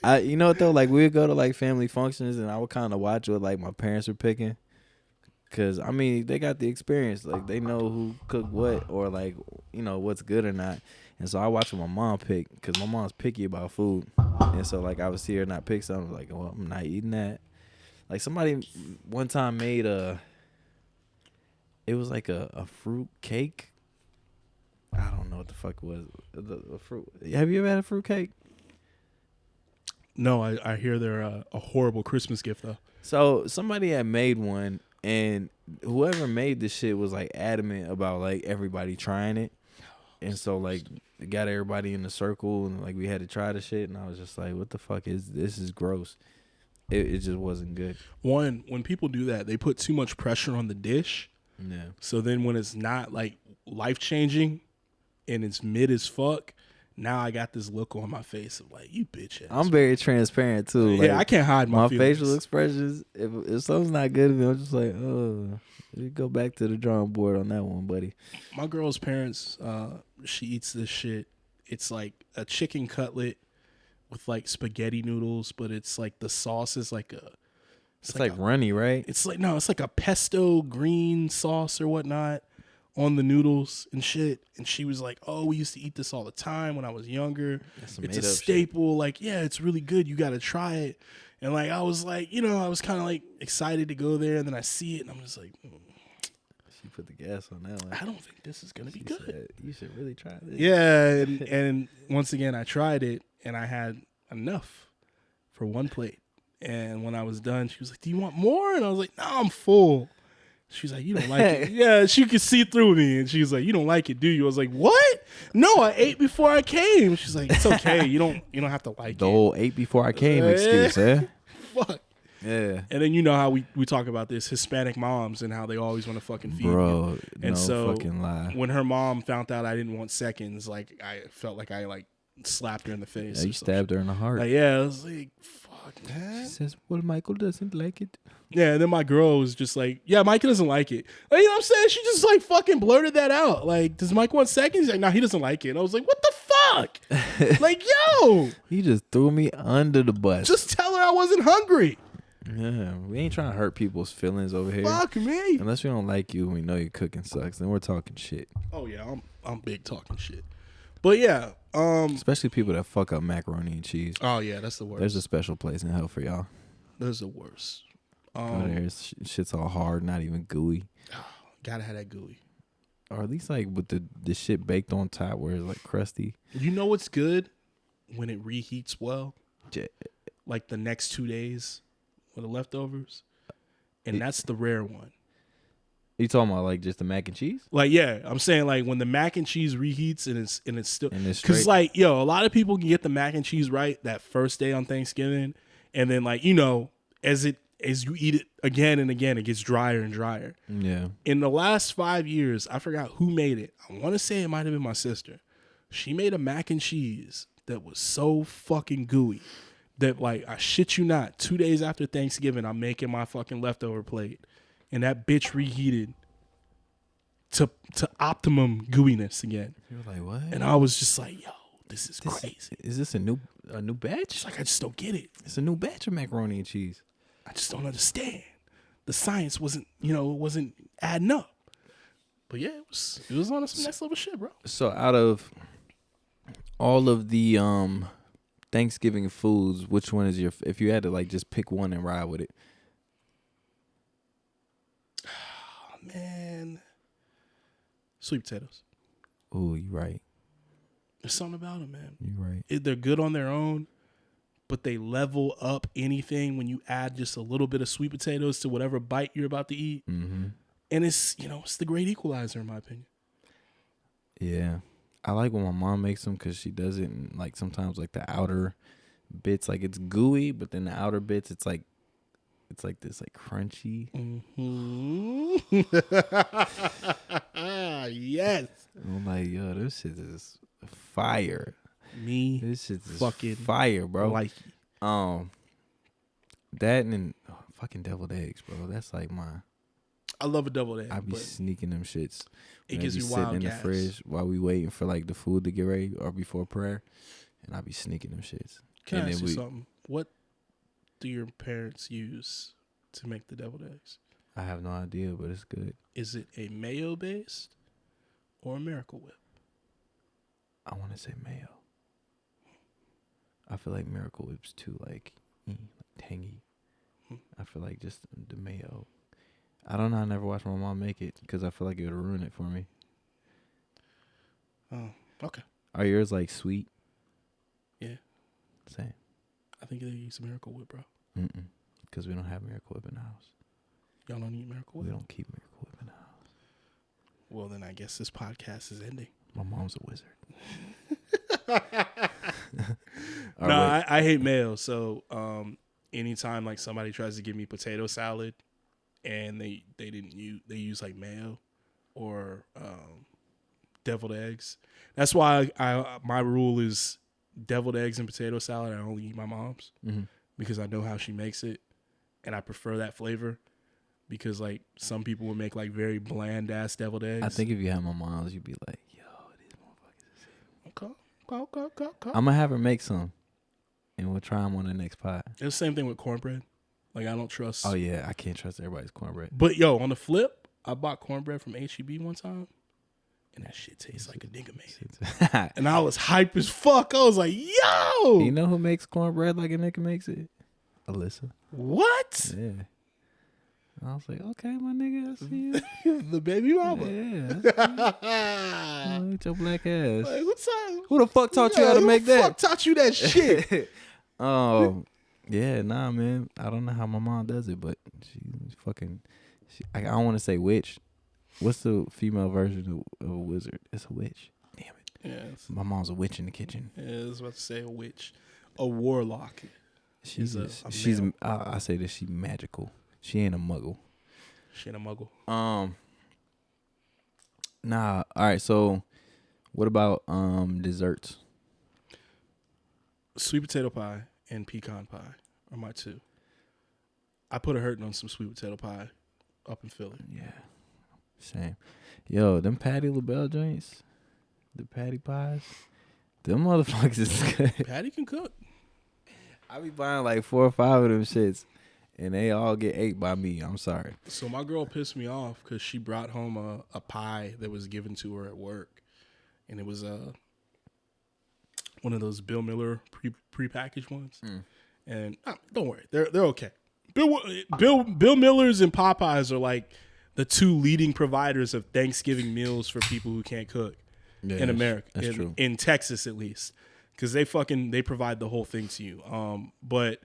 mom. You know what though? Like we would go to like family functions, and I would kind of watch what like my parents were picking. Cause I mean, they got the experience. Like they know who cooked what, or like what's good or not. And so I watch what my mom pick, because my mom's picky about food. And so, like, I would see her not pick something. I was like, well, I'm not eating that. Like, somebody one time made it was like a fruit cake. I don't know what the fuck it was. A fruit. Have you ever had a fruit cake? No, I hear they're a horrible Christmas gift though. So somebody had made one, and whoever made this shit was like adamant about like everybody trying it, and so like it got everybody in the circle, and like we had to try the shit, and I was just like, what the fuck is this? Is gross. It just wasn't good. One, when people do that, they put too much pressure on the dish. Yeah. So then when it's not like life changing and it's mid as fuck, now I got this look on my face of like, you bitch ass. I'm very transparent too. Yeah, I can't hide my feelings. Facial expressions. If something's not good to me, I'm just like, oh, we go back to the drawing board on that one, buddy. My girl's parents, she eats this shit. It's like a chicken cutlet with like spaghetti noodles, but it's like the sauce is like a. It's like runny, right? It's like no, it's like a pesto green sauce or whatnot on the noodles and shit. And she was like, "Oh, we used to eat this all the time when I was younger. It's a staple. Shit. Like, yeah, it's really good. You got to try it." And like, I was like, I was kind of like excited to go there, and then I see it, and I'm just like, She put the gas on that one. I don't think this is gonna be good. Said, you should really try this. Yeah, and once again, I tried it, and I had enough for one plate. And when I was done, she was like, "Do you want more?" And I was like, "No, I'm full." She was like, "You don't like it?" Yeah, she could see through me, and she was like, "You don't like it, do you?" I was like, "What? No, I ate before I came." She's like, "It's okay. You don't have to like it." The whole ate before I came excuse, eh? Fuck. Yeah. And then you know how we talk about this Hispanic moms and how they always want to fucking feed you. And no so fucking lie. When her mom found out I didn't want seconds, like I felt like I like slapped her in the face. Yeah, you stabbed her in the heart. Like, yeah, I was like, fuck, man. She says, well, Michael doesn't like it. Yeah, and then my girl was just like, yeah, Michael doesn't like it. Like, you know what I'm saying? She just like fucking blurted that out. Like, does Mike want seconds? He's like, no, he doesn't like it. And I was like, what the fuck? Like, yo. He just threw me under the bus. Just tell her I wasn't hungry. Yeah, we ain't trying to hurt people's feelings over here. Fuck me. Unless we don't like you and we know your cooking sucks, then we're talking shit. Oh yeah, I'm big talking shit. But yeah, especially people that fuck up macaroni and cheese. Oh yeah, that's the worst. There's a special place in hell for y'all. There's the worst. There's shit's all hard, not even gooey. Gotta have that gooey. Or at least like with the shit baked on top where it's like crusty. You know what's good? When it reheats well. Yeah. Like the next 2 days with the leftovers. And that's the rare one. You talking about like just the mac and cheese? Like, yeah, I'm saying like when the mac and cheese reheats and it's still, because like, a lot of people can get the mac and cheese right that first day on Thanksgiving, and then like, as you eat it again and again, it gets drier and drier. Yeah. In the last 5 years, I forgot who made it. I want to say it might have been my sister. She made a mac and cheese that was so fucking gooey that, like, I shit you not, 2 days after Thanksgiving, I'm making my fucking leftover plate, and that bitch reheated to optimum gooiness again. You're like, what? And I was just like, yo, this is crazy. Is this a new batch? It's like, I just don't get it. It's a new batch of macaroni and cheese. I just don't understand. The science wasn't adding up. But yeah, it was on some next level shit, bro. So out of all of the Thanksgiving foods, which one is if you had to like just pick one and ride with it? Oh, man. Sweet potatoes. Oh, you right. There's something about them, man. You right. They're good on their own, but they level up anything when you add just a little bit of sweet potatoes to whatever bite you're about to eat. Mm-hmm. And it's the great equalizer in my opinion. Yeah. I like when my mom makes them because she does it in, like, sometimes like the outer bits, like it's gooey, but then the outer bits, it's like this like crunchy. Mm-hmm. Yes. I'm like, yo, this shit is fire. This shit is fucking fire, bro. Like, that and fucking deviled eggs, bro. That's like I love a deviled egg. I be sneaking them shits. It gives me sitting wild in gas. the fridge while we waiting for like the food to get ready or before prayer, and I be sneaking them shits. Can I ask you something? What do your parents use to make the deviled eggs? I have no idea, but it's good. Is it a mayo based or a Miracle Whip? I want to say mayo. I feel like Miracle Whip's too like tangy. I feel like just the mayo. I don't know. I never watched my mom make it because I feel like it would ruin it for me. Oh, okay. Are yours like sweet? Yeah. Same. I think they use Miracle Whip, bro. Because we don't have Miracle Whip in the house. Y'all don't eat Miracle Whip? We don't keep Miracle Whip in the house. Well, then I guess this podcast is ending. My mom's a wizard. I hate mayo. So anytime like somebody tries to give me potato salad and they use like mayo or deviled eggs. That's why my rule is deviled eggs and potato salad. I only eat my mom's because I know how she makes it and I prefer that flavor. Because like some people would make like very bland ass deviled eggs. I think if you had my mom's, you'd be like, yo, these motherfuckers is sick. Okay. I'm gonna have her make some, and we'll try them on the next pod. It's the same thing with cornbread. Like I don't trust. Oh yeah, I can't trust everybody's cornbread. But yo, on the flip, I bought cornbread from HEB one time, and that shit tastes like a nigga made it. And I was hype as fuck. I was like, yo. You know who makes cornbread like a nigga makes it? Alyssa. What? Yeah. I was like, okay, my nigga, I see you. The baby mama. Yeah. Look at your black ass. Like, what's up? Who the fuck taught you how to make that? Who the fuck taught you that shit? Oh, yeah, nah, man. I don't know how my mom does it, but she's fucking. I don't want to say witch. What's the female version of a wizard? It's a witch. Damn it. Yeah. My mom's a witch in the kitchen. Yeah, I was about to say a witch, a warlock. She's I say that she's magical. She ain't a muggle. She ain't a muggle. Nah. All right. So, what about desserts? Sweet potato pie and pecan pie are my two. I put a hurting on some sweet potato pie up in Philly. Yeah. Same. Yo, them Patty LaBelle joints, the patty pies, them motherfuckers is good. Patty can cook. I be buying like 4 or 5 of them shits. And they all get ate by me. I'm sorry. So my girl pissed me off because she brought home a pie that was given to her at work, and it was one of those Bill Miller prepackaged ones. And don't worry, they're okay. Bill Miller's and Popeyes are like the two leading providers of Thanksgiving meals for people who can't cook in America. That's true. In Texas, at least, because they provide the whole thing to you. But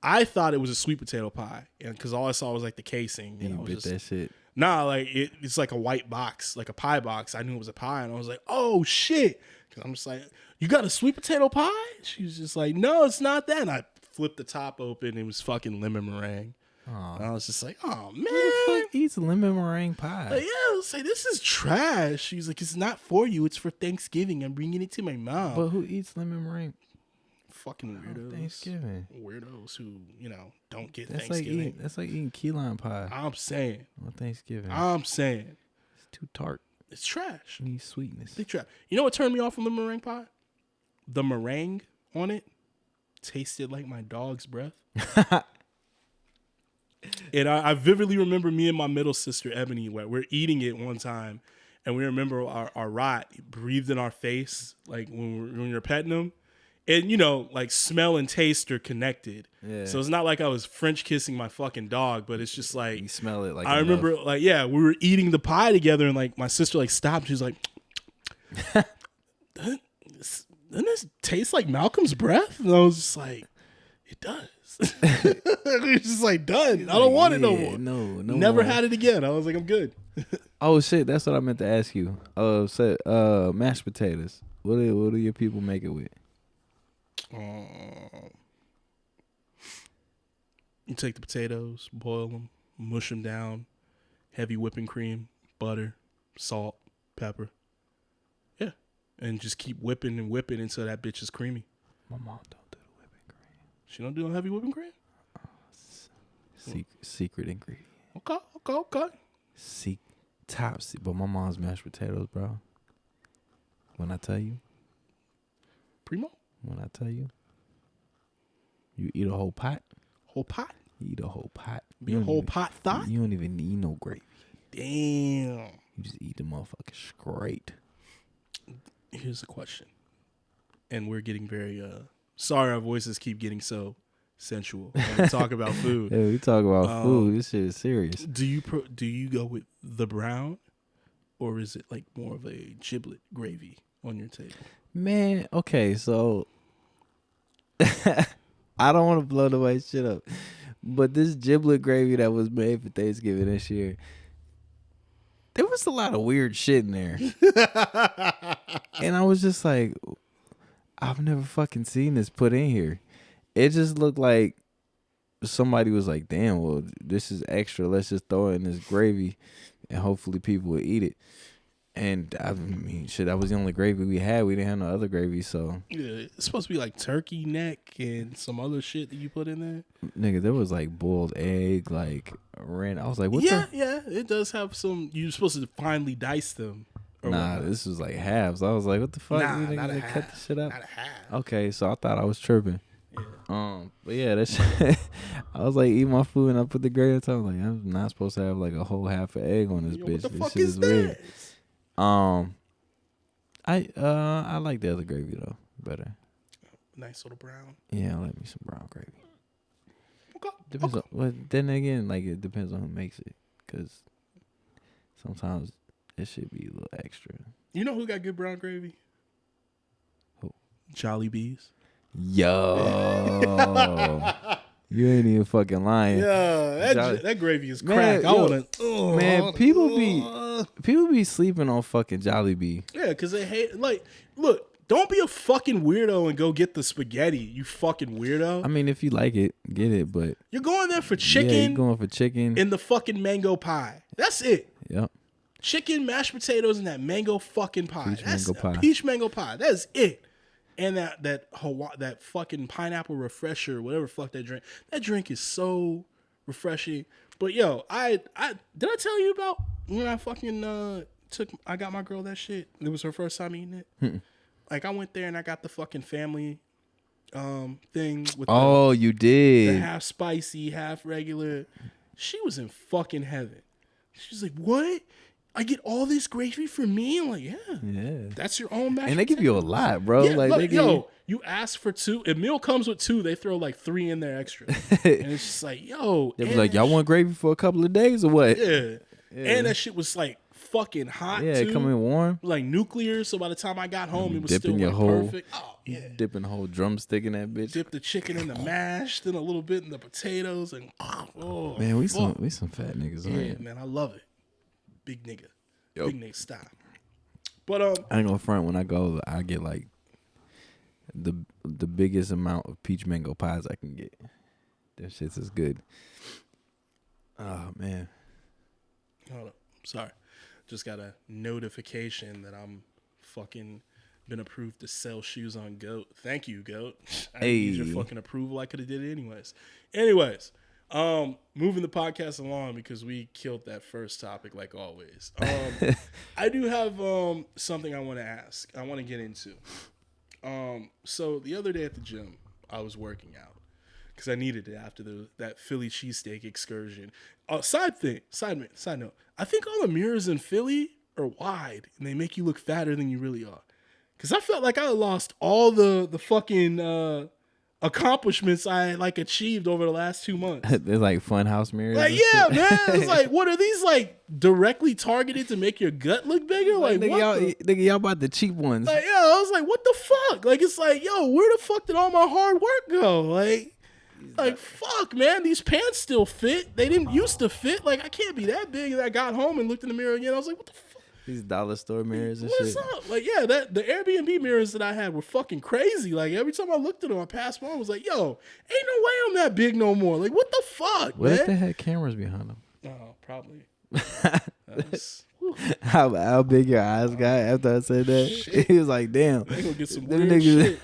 I thought it was a sweet potato pie, and because all I saw was like the casing. And you bit that shit. Nah, like it's like a white box, like a pie box. I knew it was a pie, and I was like, oh shit. Because I'm just like, you got a sweet potato pie? She was just like, no, it's not that. And I flipped the top open, and it was fucking lemon meringue. And I was just like, oh man, who the fuck eats lemon meringue pie? Like, yeah, I was like, this is trash. She's like, it's not for you. It's for Thanksgiving. I'm bringing it to my mom. But who eats lemon meringue? Fucking weirdos. Thanksgiving. Weirdos who, don't get That's Thanksgiving. That's like eating key lime pie I'm saying. on Thanksgiving. It's too tart. It's trash. It needs sweetness. They trash. You know what turned me off from the meringue pie? The meringue on it tasted like my dog's breath. And I vividly remember me and my middle sister, Ebony, where we're eating it one time, and we remember our rat breathed in our face, like when we were petting him. And, like smell and taste are connected. Yeah. So it's not like I was French kissing my fucking dog, but it's just like. You smell it like. I remember, like, yeah, we were eating the pie together, and like my sister like stopped. She's like, doesn't this taste like Malcolm's breath? And I was just like, it does. It's just like, done. I don't want it no more. No Never more. had it again. I was like, I'm good. Oh shit, that's what I meant to ask you. Mashed potatoes. What do your people make it with? You take the potatoes, boil them, mush them down, heavy whipping cream, butter, salt, pepper. Yeah. And just keep whipping and whipping until that bitch is creamy. My mom don't do the whipping cream. She don't do heavy whipping cream? Secret ingredient. Okay. But my mom's mashed potatoes, bro. When I tell you. Primo? When I tell you. You eat a whole pot. Whole pot? You eat a whole pot. Be a whole pot thought? You don't even need no gravy. Damn. You just eat the motherfucker straight. Here's the question. And we're getting very, sorry our voices keep getting so sensual when we talk about food. Yeah, we talk about food. This shit is serious. Do you go with the brown, or is it like more of a giblet gravy on your table? Man, okay, so I don't want to blow the white shit up. But this giblet gravy that was made for Thanksgiving this year, there was a lot of weird shit in there. And I was just like, I've never fucking seen this put in here. It just looked like somebody was like, damn, well, this is extra. Let's just throw it in this gravy and hopefully people will eat it. And I mean, shit, that was the only gravy we had. We didn't have no other gravy, so. Yeah, it's supposed to be like turkey neck and some other shit that you put in there. Nigga, there was like boiled egg, like ran. I was like, what Yeah, it does have some. You're supposed to finely dice them. Nah, whatnot. this was like halves. I was like, what the fuck? Nah, You not a niggas half. cut the shit up? Not a half. Okay, so I thought I was tripping. Yeah. But yeah, that shit. I was like, eat my food and I put the gravy on top. I was like, I'm not supposed to have like a whole half an egg on this Yo, bitch. what the This fuck shit is weird. this? I like the other gravy though better. Nice little brown. Yeah, I like me some brown gravy. Okay. Depends on. Well, then again, like it depends on who makes it, cause sometimes it should be a little extra. You know who got good brown gravy? Who? Jolly Bees. Yo, you ain't even fucking lying. Yeah, that gravy is crack. Man, people be sleeping on fucking Jollibee. Yeah, because they hate. Like, look, don't be a fucking weirdo and go get the spaghetti. You fucking weirdo. I mean, if you like it, get it. But You're going there for yeah, chicken. you going for chicken and the fucking mango pie. That's it. Yep. Chicken, mashed potatoes, and that mango fucking pie. Peach Peach mango mango pie. pie. That's it. And that fucking pineapple refresher, whatever fuck that drink. That drink is so refreshing. But yo, I did I tell you about when I fucking I got my girl that shit. It was her first time eating it. Like I went there and I got the fucking family thing with you the did. half spicy, half regular. She was in fucking heaven. She's like, "What? I get all this gravy for me?" I'm like, "Yeah, that's your own mashed And they give you a potatoes." lot, bro. Yeah, like look, they give you ask for two. If meal comes with two, they throw like 3 in there extra. And it's just like, yo. They be like, y'all want gravy for a couple of days or what? Yeah. And that shit was like fucking hot Yeah, too. it come in warm. Like nuclear. So by the time I got home, it was Dipping still your like whole, perfect. Oh, yeah. Dipping the whole drumstick in that bitch. Dip the chicken in the mash, then a little bit in the potatoes, and oh Man, we fuck. some fat niggas. Yeah, Right? man, I love it. Big nigga. Yep. Big nigga style. But I ain't gonna front. When I go, I get like the biggest amount of peach mango pies I can get. That shit's is good. Oh man. hold up. Sorry. Just got a notification that I'm fucking been approved to sell shoes on GOAT. Thank you, GOAT. I didn't need your fucking approval. I could have did it anyways. Moving the podcast along because we killed that first topic like always. I do have something I want to ask. I want to get into. So the other day at the gym, I was working out because I needed it after that Philly cheesesteak excursion. Side note. I think all the mirrors in Philly are wide and they make you look fatter than you really are. Because I felt like I lost all the fucking accomplishments I like achieved over the last 2 months. They're like funhouse mirrors. Like, yeah, man. It's like, what are these like directly targeted to make your gut look bigger? Like, nigga, y'all bought the cheap ones. Like, yeah, I was like, what the fuck? Like, it's like, yo, where the fuck did all my hard work go? Like, fuck, man, these pants still fit. They didn't used to fit. Like, I can't be that big. And I got home and looked in the mirror again. I was like, what the fuck? These dollar store mirrors and What's shit. up? Like, yeah, the Airbnb mirrors that I had were fucking crazy. Like, every time I looked at them, I passed by, I was like, yo, ain't no way I'm that big no more. Like, what the fuck, What man? if they had cameras behind them? Oh, probably. How big your eyes got after I said that? Shit. He was like, damn. They gonna get some Them weird shit.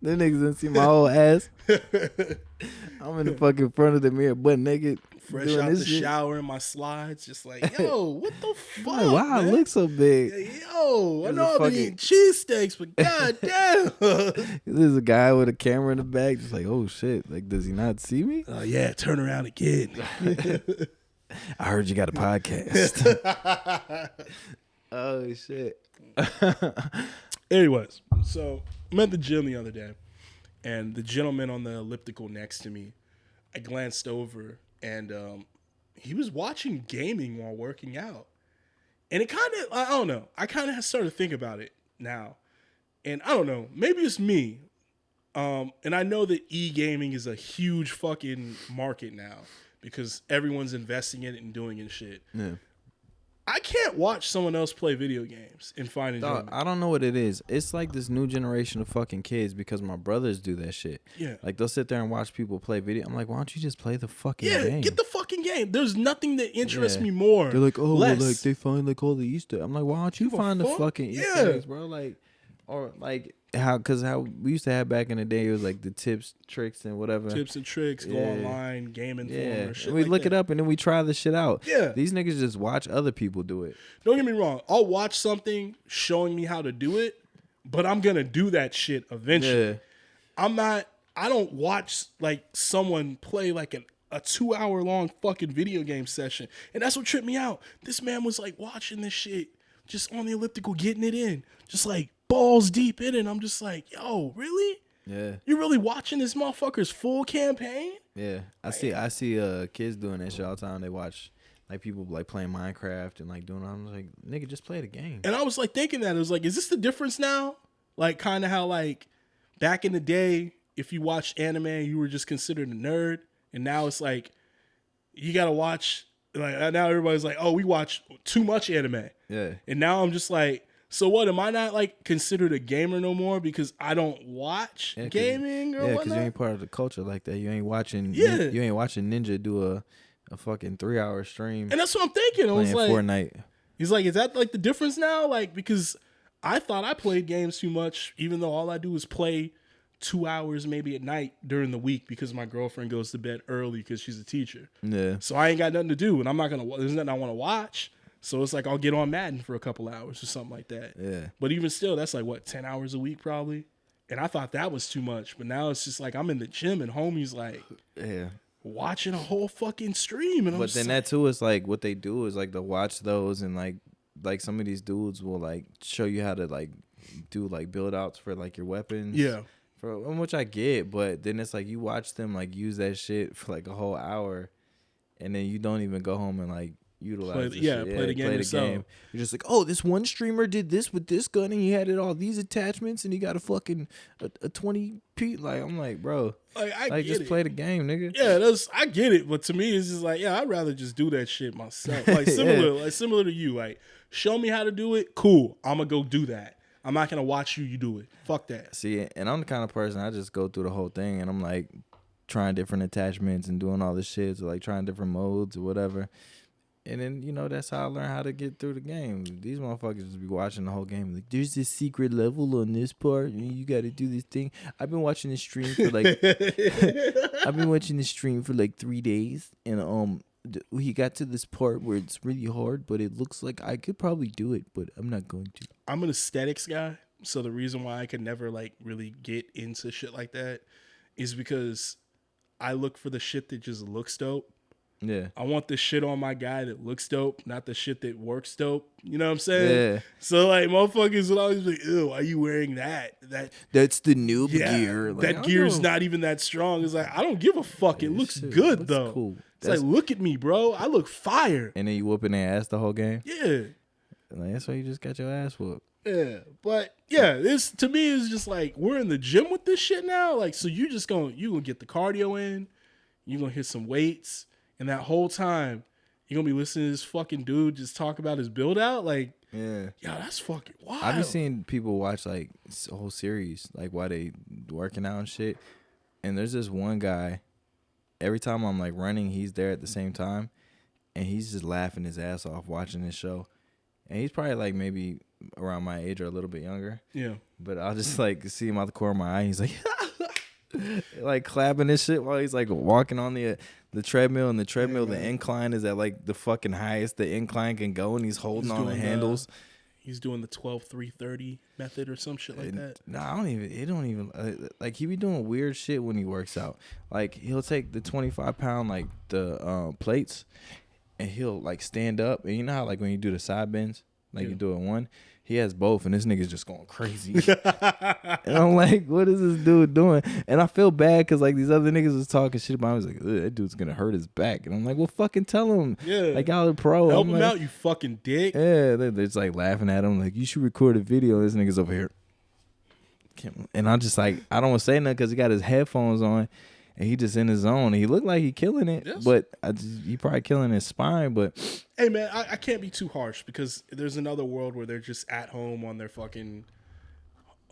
them niggas didn't see my whole ass. I'm in the fucking front of the mirror, butt naked. Fresh doing out this the shit. shower in my slides, just like, yo, what the fuck? Like, wow, man? I look so big. Yo, I There's know a I've been eating cheesesteaks, but goddamn. There's a guy with a camera in the back, just like, oh shit, like, does he not see me? Oh yeah, turn around again. I heard you got a podcast. Oh shit. Anyways, so I'm at the gym the other day, and the gentleman on the elliptical next to me, I glanced over, and he was watching gaming while working out. And it kind of, I don't know, I kind of started to think about it now. And I don't know, maybe it's me. And I know that e-gaming is a huge fucking market now because everyone's investing in it and doing it and shit. Yeah. I can't watch someone else play video games and find enjoyment. I don't know what it is. It's like this new generation of fucking kids because my brothers do that shit. Yeah. Like they'll sit there and watch people play video. I'm like, why don't you just play the fucking Yeah, game? get the fucking game. There's nothing that interests me more. They're like, oh, well, less. like they find like all the Easter. I'm like, why don't you find the fucking Easter eggs, bro? Like, or like how we used to have back in the day, it was like the tips, tricks, and whatever. Tips and tricks, go online, game informer, shit. And we like look that. it up and then we try the shit out. Yeah. These niggas just watch other people do it. Don't get me wrong. I'll watch something showing me how to do it, but I'm gonna do that shit eventually. Yeah. I don't watch like someone play like a 2-hour long fucking video game session. And that's what tripped me out. This man was like watching this shit just on the elliptical, getting it in. Just like balls deep in it. And I'm just like, yo, really? Yeah. You really watching this motherfucker's full campaign? Yeah. I see kids doing that shit all the time. They watch like people like playing Minecraft and like doing I'm like, nigga, just play the game. And I was like thinking that. It was like, is this the difference now? Like kind of how like back in the day, if you watched anime, you were just considered a nerd. And now it's like, you got to watch, like now everybody's like, oh, we watch too much anime. Yeah. And now I'm just like, so what? Am I not like considered a gamer no more because I don't watch gaming or whatnot? Yeah, because you ain't part of the culture like that. You ain't watching. Yeah. You ain't watching Ninja do a fucking 3-hour stream. And that's what I'm thinking. I was like, Fortnite. He's like, is that like the difference now? Like, because I thought I played games too much, even though all I do is play 2 hours maybe at night during the week because my girlfriend goes to bed early because she's a teacher. Yeah. So I ain't got nothing to do, and I'm not gonna. There's nothing I want to watch. So it's like I'll get on Madden for a couple hours or something like that. Yeah. But even still, that's like what 10 hours a week probably. And I thought that was too much, but now it's just like I'm in the gym and homie's like, watching a whole fucking stream. And but then that too is like what they do is like they'll watch those and like some of these dudes will like show you how to like do like build outs for like your weapons. Yeah. Which I get, but then it's like you watch them like use that shit for like a whole hour, and then you don't even go home and like utilize play the game. You're just like, oh, this one streamer did this with this gun, and he had it all these attachments, and he got a fucking a 20p. Like I'm like, bro, I just play the game, nigga. Yeah, I get it, but to me, it's just like, yeah, I'd rather just do that shit myself. Like similar to you. Like, show me how to do it. Cool, I'm gonna go do that. I'm not gonna watch you do it. Fuck that. See, and I'm the kind of person I just go through the whole thing, and I'm like trying different attachments and doing all this shit, so like trying different modes or whatever. And then that's how I learn how to get through the game. These motherfuckers just be watching the whole game. Like, there's this secret level on this part, and you got to do this thing. I've been watching this stream for like, 3 days, and he got to this part where it's really hard, but it looks like I could probably do it, but I'm not going to. I'm an aesthetics guy, so the reason why I could never like really get into shit like that is because I look for the shit that just looks dope. Yeah. I want the shit on my guy that looks dope, not the shit that works dope. You know what I'm saying? Yeah. So like motherfuckers would always be like, ew, why are you wearing that? That's the noob gear. Like, that gear's not even that strong. It's like, I don't give a fuck. It looks good though. Cool. It's like, look at me, bro. I look fire. And then you whooping their ass the whole game? Yeah. Like, that's why you just got your ass whooped. Yeah. But yeah, this to me is just like, we're in the gym with this shit now. Like, so you gonna get the cardio in, you're gonna hit some weights, and that whole time you're gonna be listening to this fucking dude just talk about his build out. Like, yeah, that's fucking wild. I've been seeing people watch like a whole series, like while they working out and shit. And there's this one guy, every time I'm like running, he's there at the same time, and he's just laughing his ass off watching this show. And he's probably like maybe around my age or a little bit younger. Yeah. But I'll just like see him out the corner of my eye. He's like, like clapping this shit while he's like walking on the treadmill. And the treadmill, the incline is at like the fucking highest the incline can go, and he's holding on the handles. He's doing the 12-3-30 method or some shit like that. No, it don't even like he be doing weird shit when he works out. Like he'll take the 25-pound like the plates, and he'll like stand up, and you know how like when you do the side bends, like you do it one, he has both, and this nigga's just going crazy. And I'm like, what is this dude doing? And I feel bad because like these other niggas was talking shit about him. I was like, that dude's gonna hurt his back, and I'm like, well, fucking tell him. Yeah, like y'all are pro. Help him out, you fucking dick. Yeah, they're just like laughing at him, like you should record a video. This nigga's over here. And I'm just like, I don't want to say nothing because he got his headphones on and he just in his zone. He looked like he killing it, Yes. but he probably killing his spine. But hey, man, I can't be too harsh because there's another world where they're just at home on their fucking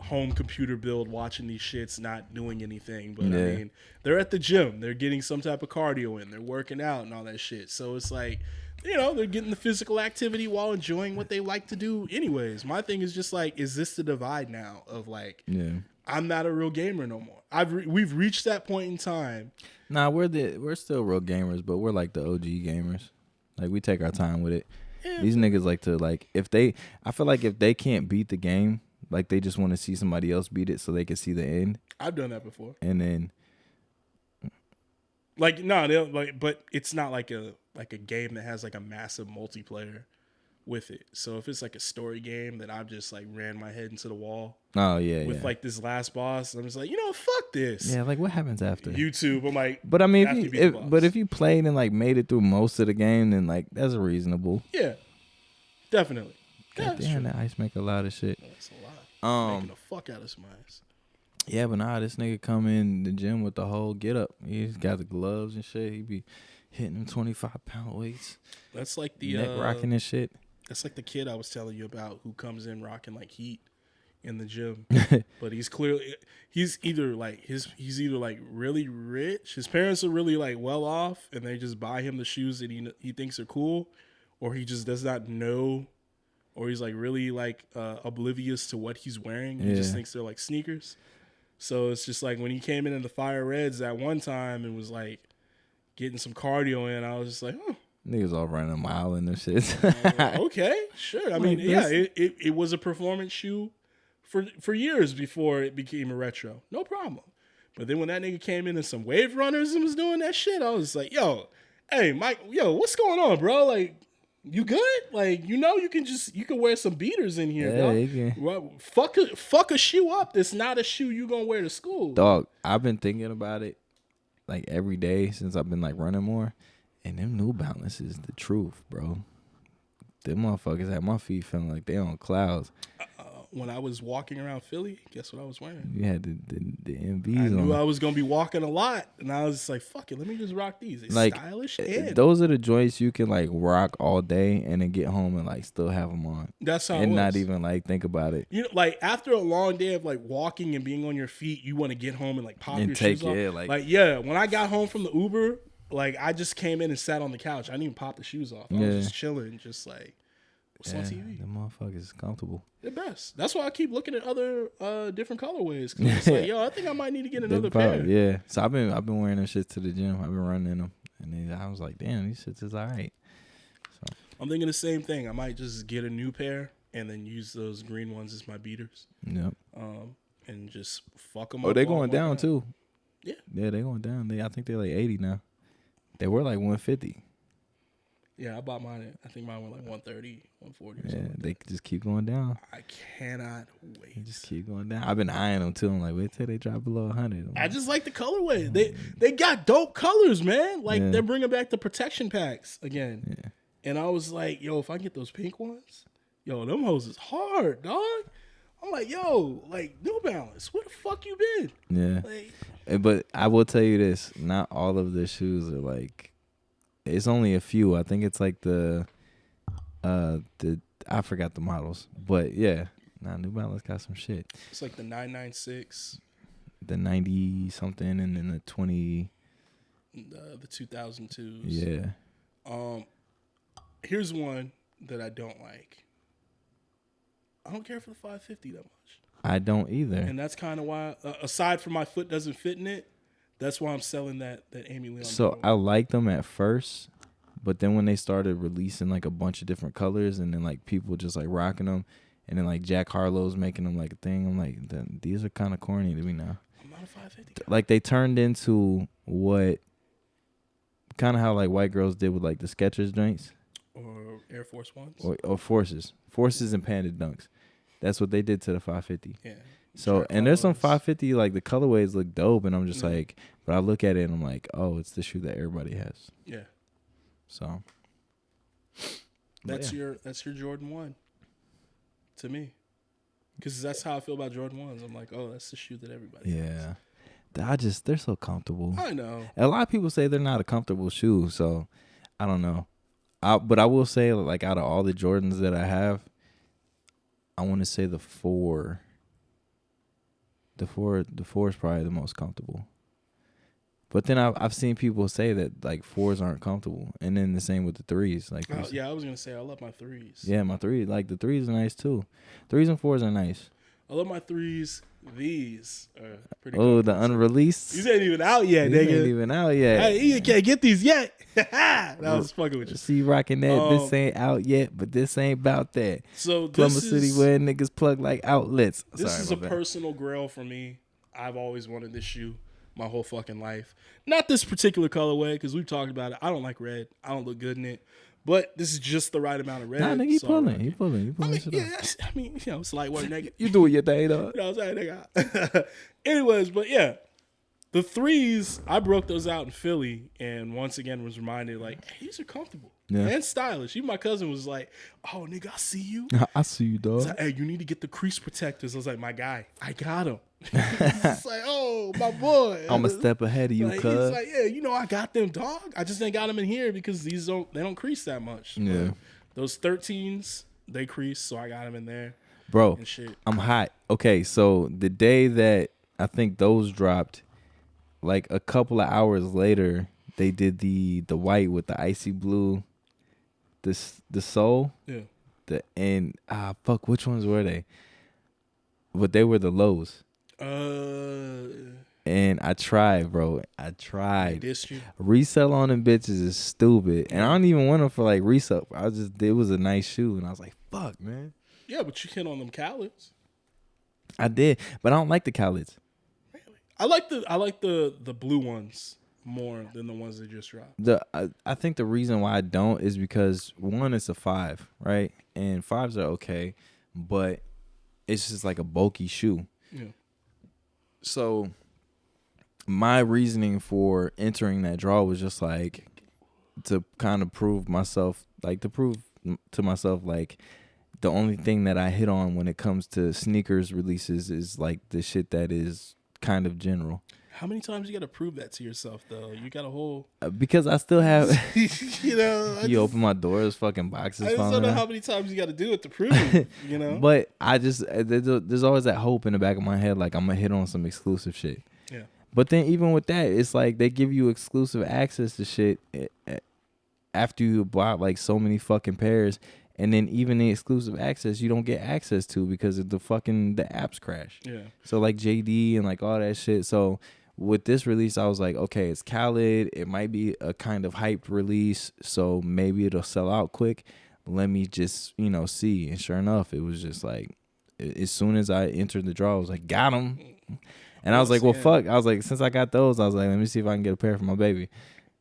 home computer build watching these shits, not doing anything. But Yeah. I mean, they're at the gym. They're getting some type of cardio in. They're working out and all that shit. So it's like, you know, they're getting the physical activity while enjoying what they like to do anyways. My thing is just like, is this the divide now of like, yeah, I'm not a real gamer no more. We've reached that point in time. nah, we're still real gamers, but we're like the OG gamers. Like we take our time with it. Yeah. These niggas like to like I feel like if they can't beat the game, like they just want to see somebody else beat it so they can see the end. I've done that before. And then Like no, they'll like, but it's not like a game that has like a massive multiplayer with it. So if it's like a story game that I've just like ran my head into the wall oh yeah, with yeah. like this last boss, I'm just like, you know, fuck this. Yeah, like what happens after? YouTube, I'm like, But I mean, after you beat the boss. but if you played and like made it through most of the game, then like that's reasonable. yeah, definitely. Yeah, God that's damn, true. that ice make a lot of shit. That's a lot. Making Um, the fuck out of some ice. yeah, but nah, this nigga come in the gym with the whole get up. He's got the gloves and shit. He be hitting them 25-pound weights, That's like the neck rocking and shit. That's like the kid I was telling you about who comes in rocking like heat in the gym. But he's either like really rich. His parents are really like well off and they just buy him the shoes that he thinks are cool, or he just does not know, or he's like really like oblivious to what he's wearing. He just Yeah. thinks they're like sneakers. So it's just like when he came in the Fire Reds at one time and was like getting some cardio in, I was just like, oh. Niggas all running a mile in them shit. Okay, sure. I mean, yeah, it was a performance shoe for years before it became a retro. No problem. But then when that nigga came in some Wave Runners and was doing that shit, I was like, yo, hey, Mike, yo, what's going on, bro? Like, you good? Like, you know, you can wear some beaters in here, Yeah, dog. you can. Well, fuck a shoe up that's not a shoe you gonna wear to school. Dog, I've been thinking about it like every day since I've been like running more. And them New Balance is the truth, bro. Them motherfuckers had my feet feeling like they on clouds. When I was walking around Philly, guess what I was wearing? You had the MVs I on. knew I was gonna be walking a lot, and I was just like, "Fuck it, let me just rock these." They're Like, stylish, and those are the joints you can like rock all day and then get home and like still have them on. that's how it And was. not even like think about it. You know, like after a long day of like walking and being on your feet, you want to get home and like pop And your take shoes off. it, like- yeah, when I got home from the Uber, like I just came in and sat on the couch. I didn't even pop the shoes off. I Yeah. was just chilling, just like what's on TV. Them motherfuckers is comfortable. They're best. That's why I keep looking at other different colorways. Cause it's like, yo, I think I might need to get another pair. Yeah. So I've been wearing them shits to the gym. I've been running in them. And then I was like, damn, these shits is all right. I'm thinking the same thing. I might just get a new pair and then use those green ones as my beaters. Yep. And just fuck them Oh, up. they while going I'm down working out. too. Yeah. Yeah, they going down. I think they're like 80 now. They were like 150. Yeah, I bought mine. I think mine were like 130, 140 or Yeah, something. they just keep going down. I cannot They wait. just keep going down. I've been eyeing them too. I'm like, wait till they drop below 100. I just like the colorway. They got dope colors, man. Like Yeah. they're bringing back the protection packs again. Yeah. And I was like, yo, if I get those pink ones, yo, them hoes is hard, dog. I'm like, yo, like New Balance, where the fuck you been? Yeah. Like, But I will tell you this: not all of the shoes are like. It's only a few. I think it's like the I forgot the models, but yeah, New Balance got some shit. it's like the 996, The 90 something, and then the 20. the 2002s. Yeah. Here's one that I don't like. I don't care for the 550 that much. I don't either. And that's kind of why, aside from my foot doesn't fit in it, that's why I'm selling that Amy Leon. So Pro. I liked them at first, but then when they started releasing like a bunch of different colors, and then like people just like rocking them, and then like Jack Harlow's making them like a thing, I'm like, these are kind of corny to me now. I'm not a 550 guy. Like they turned into what, kind of how like white girls did with like the Skechers joints Or Air Force Ones. or Forces and Panda Dunks. That's what they did to the 550. Yeah. So, Jack and there's some Harlow's. 550, like the colorways look dope, and I'm just Yeah. like, but I look at it and I'm like, oh, it's the shoe that everybody has. Yeah. So That's yeah. your Jordan 1 to me. Because that's how I feel about Jordan 1s. I'm like, oh, that's the shoe that everybody has. Yeah. They're so comfortable. I know. A lot of people say they're not a comfortable shoe, so I don't know. But I will say, like, out of all the Jordans that I have, I want to say the 4. The 4 is probably the most comfortable. But then I've seen people say that like 4s aren't comfortable, and then the same with the 3s. Like, yeah, I was gonna say I love my 3s. Yeah, my 3, like the 3s are nice too. 3s and 4s are nice. I love my 3s. These are pretty. Oh, the unreleased. These ain't even out yet, nigga. Ain't even out yet. Hey, you can't get these yet. I was fucking with you. See, rocking that. This ain't out yet, but this ain't about that. So Plumber City where niggas plug like outlets. This is a personal grail for me. I've always wanted this shoe my whole fucking life. Not this particular colorway, because we've talked about it. I don't like red. I don't look good in it. But this is just the right amount of red. Nah, nigga, he pulling. He pulling. I mean, you know, it's light work, nigga. You doing your thing, though. You know what I'm saying, nigga? Anyways, but yeah. The 3s, I broke those out in Philly, and once again was reminded, like, hey, these are comfortable and stylish. Even my cousin was like, oh, nigga, I see you. I see you, dog. Like, hey, you need to get the crease protectors. I was like, my guy, I got them. It's like, oh, my boy. I'm a step ahead of you, like, cuz. He's like, yeah, you know, I got them, dog. I just ain't got them in here because they don't crease that much. Yeah. But those 13s, they crease, so I got them in there. Bro, and shit. I'm hot. Okay, so the day that I think those dropped, like a couple of hours later, they did the white with the icy blue, the sole. Yeah. Fuck, which ones were they? But they were the lows. And I tried, bro. I tried. Dissed you? Resell on them bitches is stupid. And I don't even want them for like resell. It was a nice shoe. And I was like, fuck, man. Yeah, but you hit on them cowlets. I did. But I don't like the cowlets. Really? I like the blue ones more than the ones that just dropped. I think the reason why I don't is because, one, it's a 5, right? And 5s are okay. But it's just like a bulky shoe. Yeah. So my reasoning for entering that draw was just like to kind of prove to myself like the only thing that I hit on when it comes to sneakers releases is like the shit that is kind of general. How many times you got to prove that to yourself, though? You got a whole... Because I still have... you know... You open my doors, fucking boxes. I just don't know how many times you got to do it to prove, you know? But I just... There's always that hope in the back of my head, like I'm going to hit on some exclusive shit. Yeah. But then even with that, it's like they give you exclusive access to shit after you bought like so many fucking pairs. And then even the exclusive access you don't get access to because of the apps crash. Yeah. So like JD and like all that shit. So... With this release, I was like, okay, it's Khaled. It might be a kind of hyped release, so maybe it'll sell out quick. Let me just, see. And sure enough, it was just like, as soon as I entered the draw, I was like, got him. And I was like, well, fuck. I was like, since I got those, I was like, let me see if I can get a pair for my baby.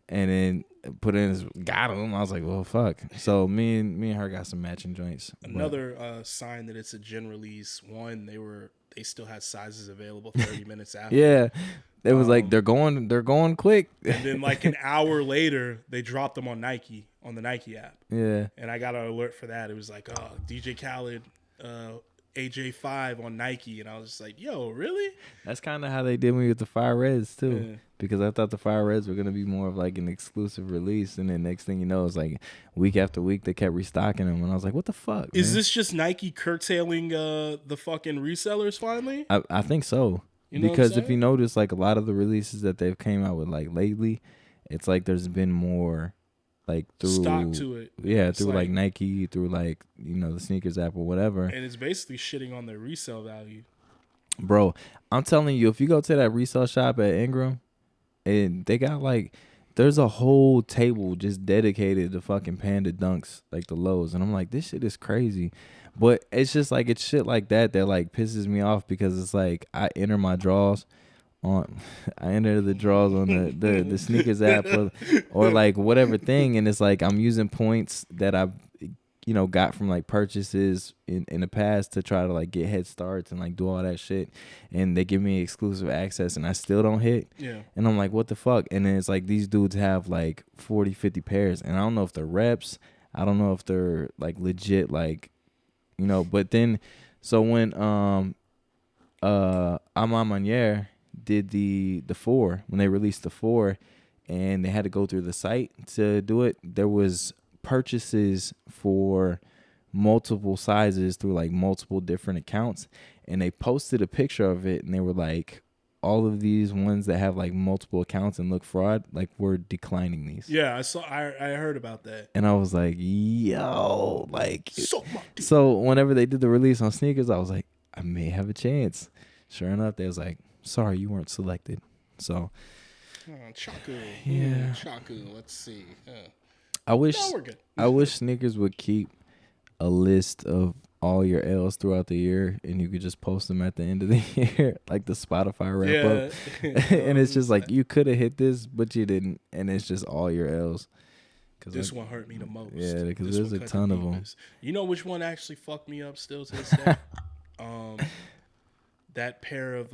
And then put in, got him. I was like, well, fuck. So me and her got some matching joints. Another sign that it's a gen release. One, they still had sizes available 30 minutes after. Yeah. It was like they're going quick. And then like an hour later, they dropped them on Nike, on the Nike app. Yeah. And I got an alert for that. It was like, oh, DJ Khaled, AJ5 on Nike. And I was just like, yo, really? That's kind of how they did me with the Fire Reds too. Yeah. Because I thought the Fire Reds were going to be more of like an exclusive release. And then next thing you know, it's like week after week, they kept restocking them. And I was like, what the fuck? Is this just Nike curtailing the fucking resellers finally? I think so. You know because if you notice, like a lot of the releases that they've came out with like lately, it's like there's been more like through stock to it. Yeah, through like Nike, through like, the sneakers app or whatever. And it's basically shitting on their resale value. Bro, I'm telling you, if you go to that resale shop at Ingram, and they got like, there's a whole table just dedicated to fucking Panda Dunks, like the lows. And I'm like, this shit is crazy. But it's just like, it's shit like that like pisses me off because it's like I enter my draws on, I enter the draws on the sneakers app or like whatever thing. And it's like, I'm using points that I've, got from like purchases in the past to try to like get head starts and like do all that shit. And they give me exclusive access and I still don't hit. Yeah. And I'm like, what the fuck? And then it's like these dudes have like 40, 50 pairs. And I don't know if they're reps. I don't know if they're like legit, like, but then So when Ama Manier did the 4, when they released the 4 and they had to go through the site to do it, there was purchases for multiple sizes through like multiple different accounts, and they posted a picture of it and they were like, all of these ones that have like multiple accounts and look fraud, like we're declining these. Yeah, I heard about that. And I was like, yo, like, my dick. so whenever they did the release on sneakers, I was like, I may have a chance. Sure enough, they was like, sorry, you weren't selected. So, Chaku. Yeah. Chaku. Let's see. I wish No, we're good. I wish sneakers would keep a list of all your L's throughout the year, and you could just post them at the end of the year, like the Spotify wrap up. And it's just like, you could have hit this, but you didn't, and it's just all your L's. This one hurt me the most. Yeah, because there's a ton of them. You know which one actually fucked me up still to this day? That pair of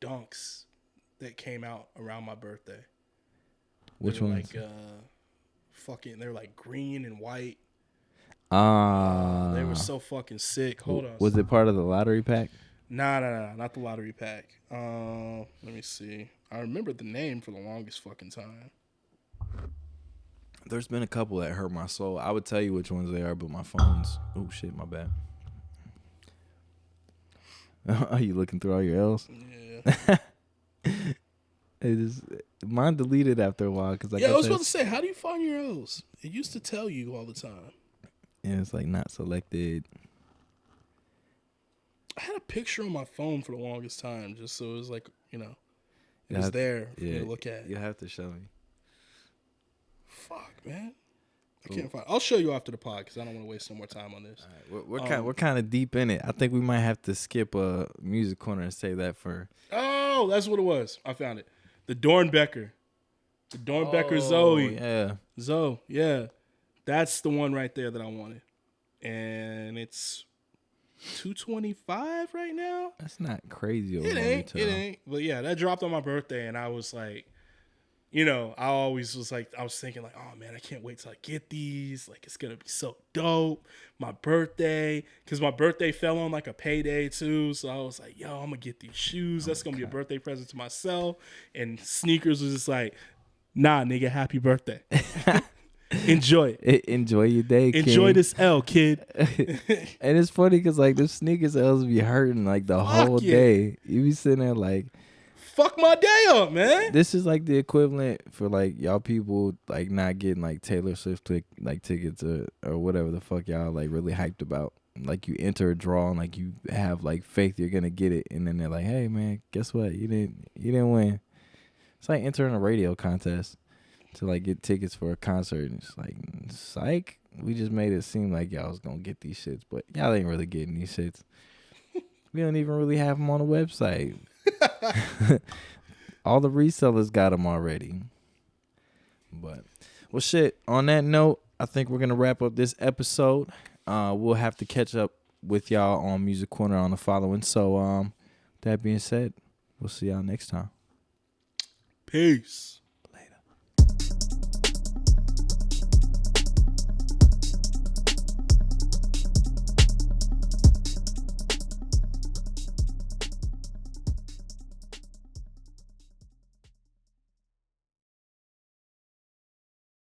Dunks that came out around my birthday. Which one? Like they're like green and white. They were so fucking sick. Hold on. Was it part of the lottery pack? Nah, not the lottery pack. Let me see. I remember the name for the longest fucking time. There's been a couple that hurt my soul. I would tell you which ones they are, but my phone's... Oh, shit, my bad. Are you looking through all your L's? Yeah. Mine deleted after a while. Cause I was about to say, how do you find your L's? It used to tell you all the time. Yeah, it's like not selected. I had a picture on my phone for the longest time, just so it was like, it was there for me to look at. You have to show me. Fuck, man. I can't find it. I'll show you after the pod because I don't want to waste no more time on this. All right, we're kind of deep in it. I think we might have to skip a music corner and save that for... Oh, that's what it was. I found it. The Dornbecker. The Dornbecker Zoe. Yeah. Zoe, yeah. That's the one right there that I wanted. And it's $225 right now. That's not crazy. It ain't. But yeah, that dropped on my birthday, and I was like, I was thinking like, oh man, I can't wait till I get these. Like, it's gonna be so dope. My birthday, because my birthday fell on like a payday too. So I was like, yo, I'm gonna get these shoes. That's gonna be a birthday present to myself. And sneakers was just like, nah, nigga, happy birthday. Enjoy it. Enjoy your day, kid. Enjoy this L, kid. And it's funny because like the sneakers L's be hurting like the whole day. You be sitting there like, fuck my day up, man. This is like the equivalent for like y'all people like not getting like Taylor Swift tickets or whatever the fuck y'all like really hyped about. Like you enter a draw and like you have like faith you're gonna get it, and then they're like, hey man, guess what? You didn't win. It's like entering a radio contest to like get tickets for a concert, and it's like, psych. We just made it seem like y'all was gonna get these shits, but y'all ain't really getting these shits. We don't even really have them on the website. All the resellers got them already. But, well, shit. On that note, I think we're gonna wrap up this episode. We'll have to catch up with y'all on Music Corner on the following. So, that being said, we'll see y'all next time. Peace.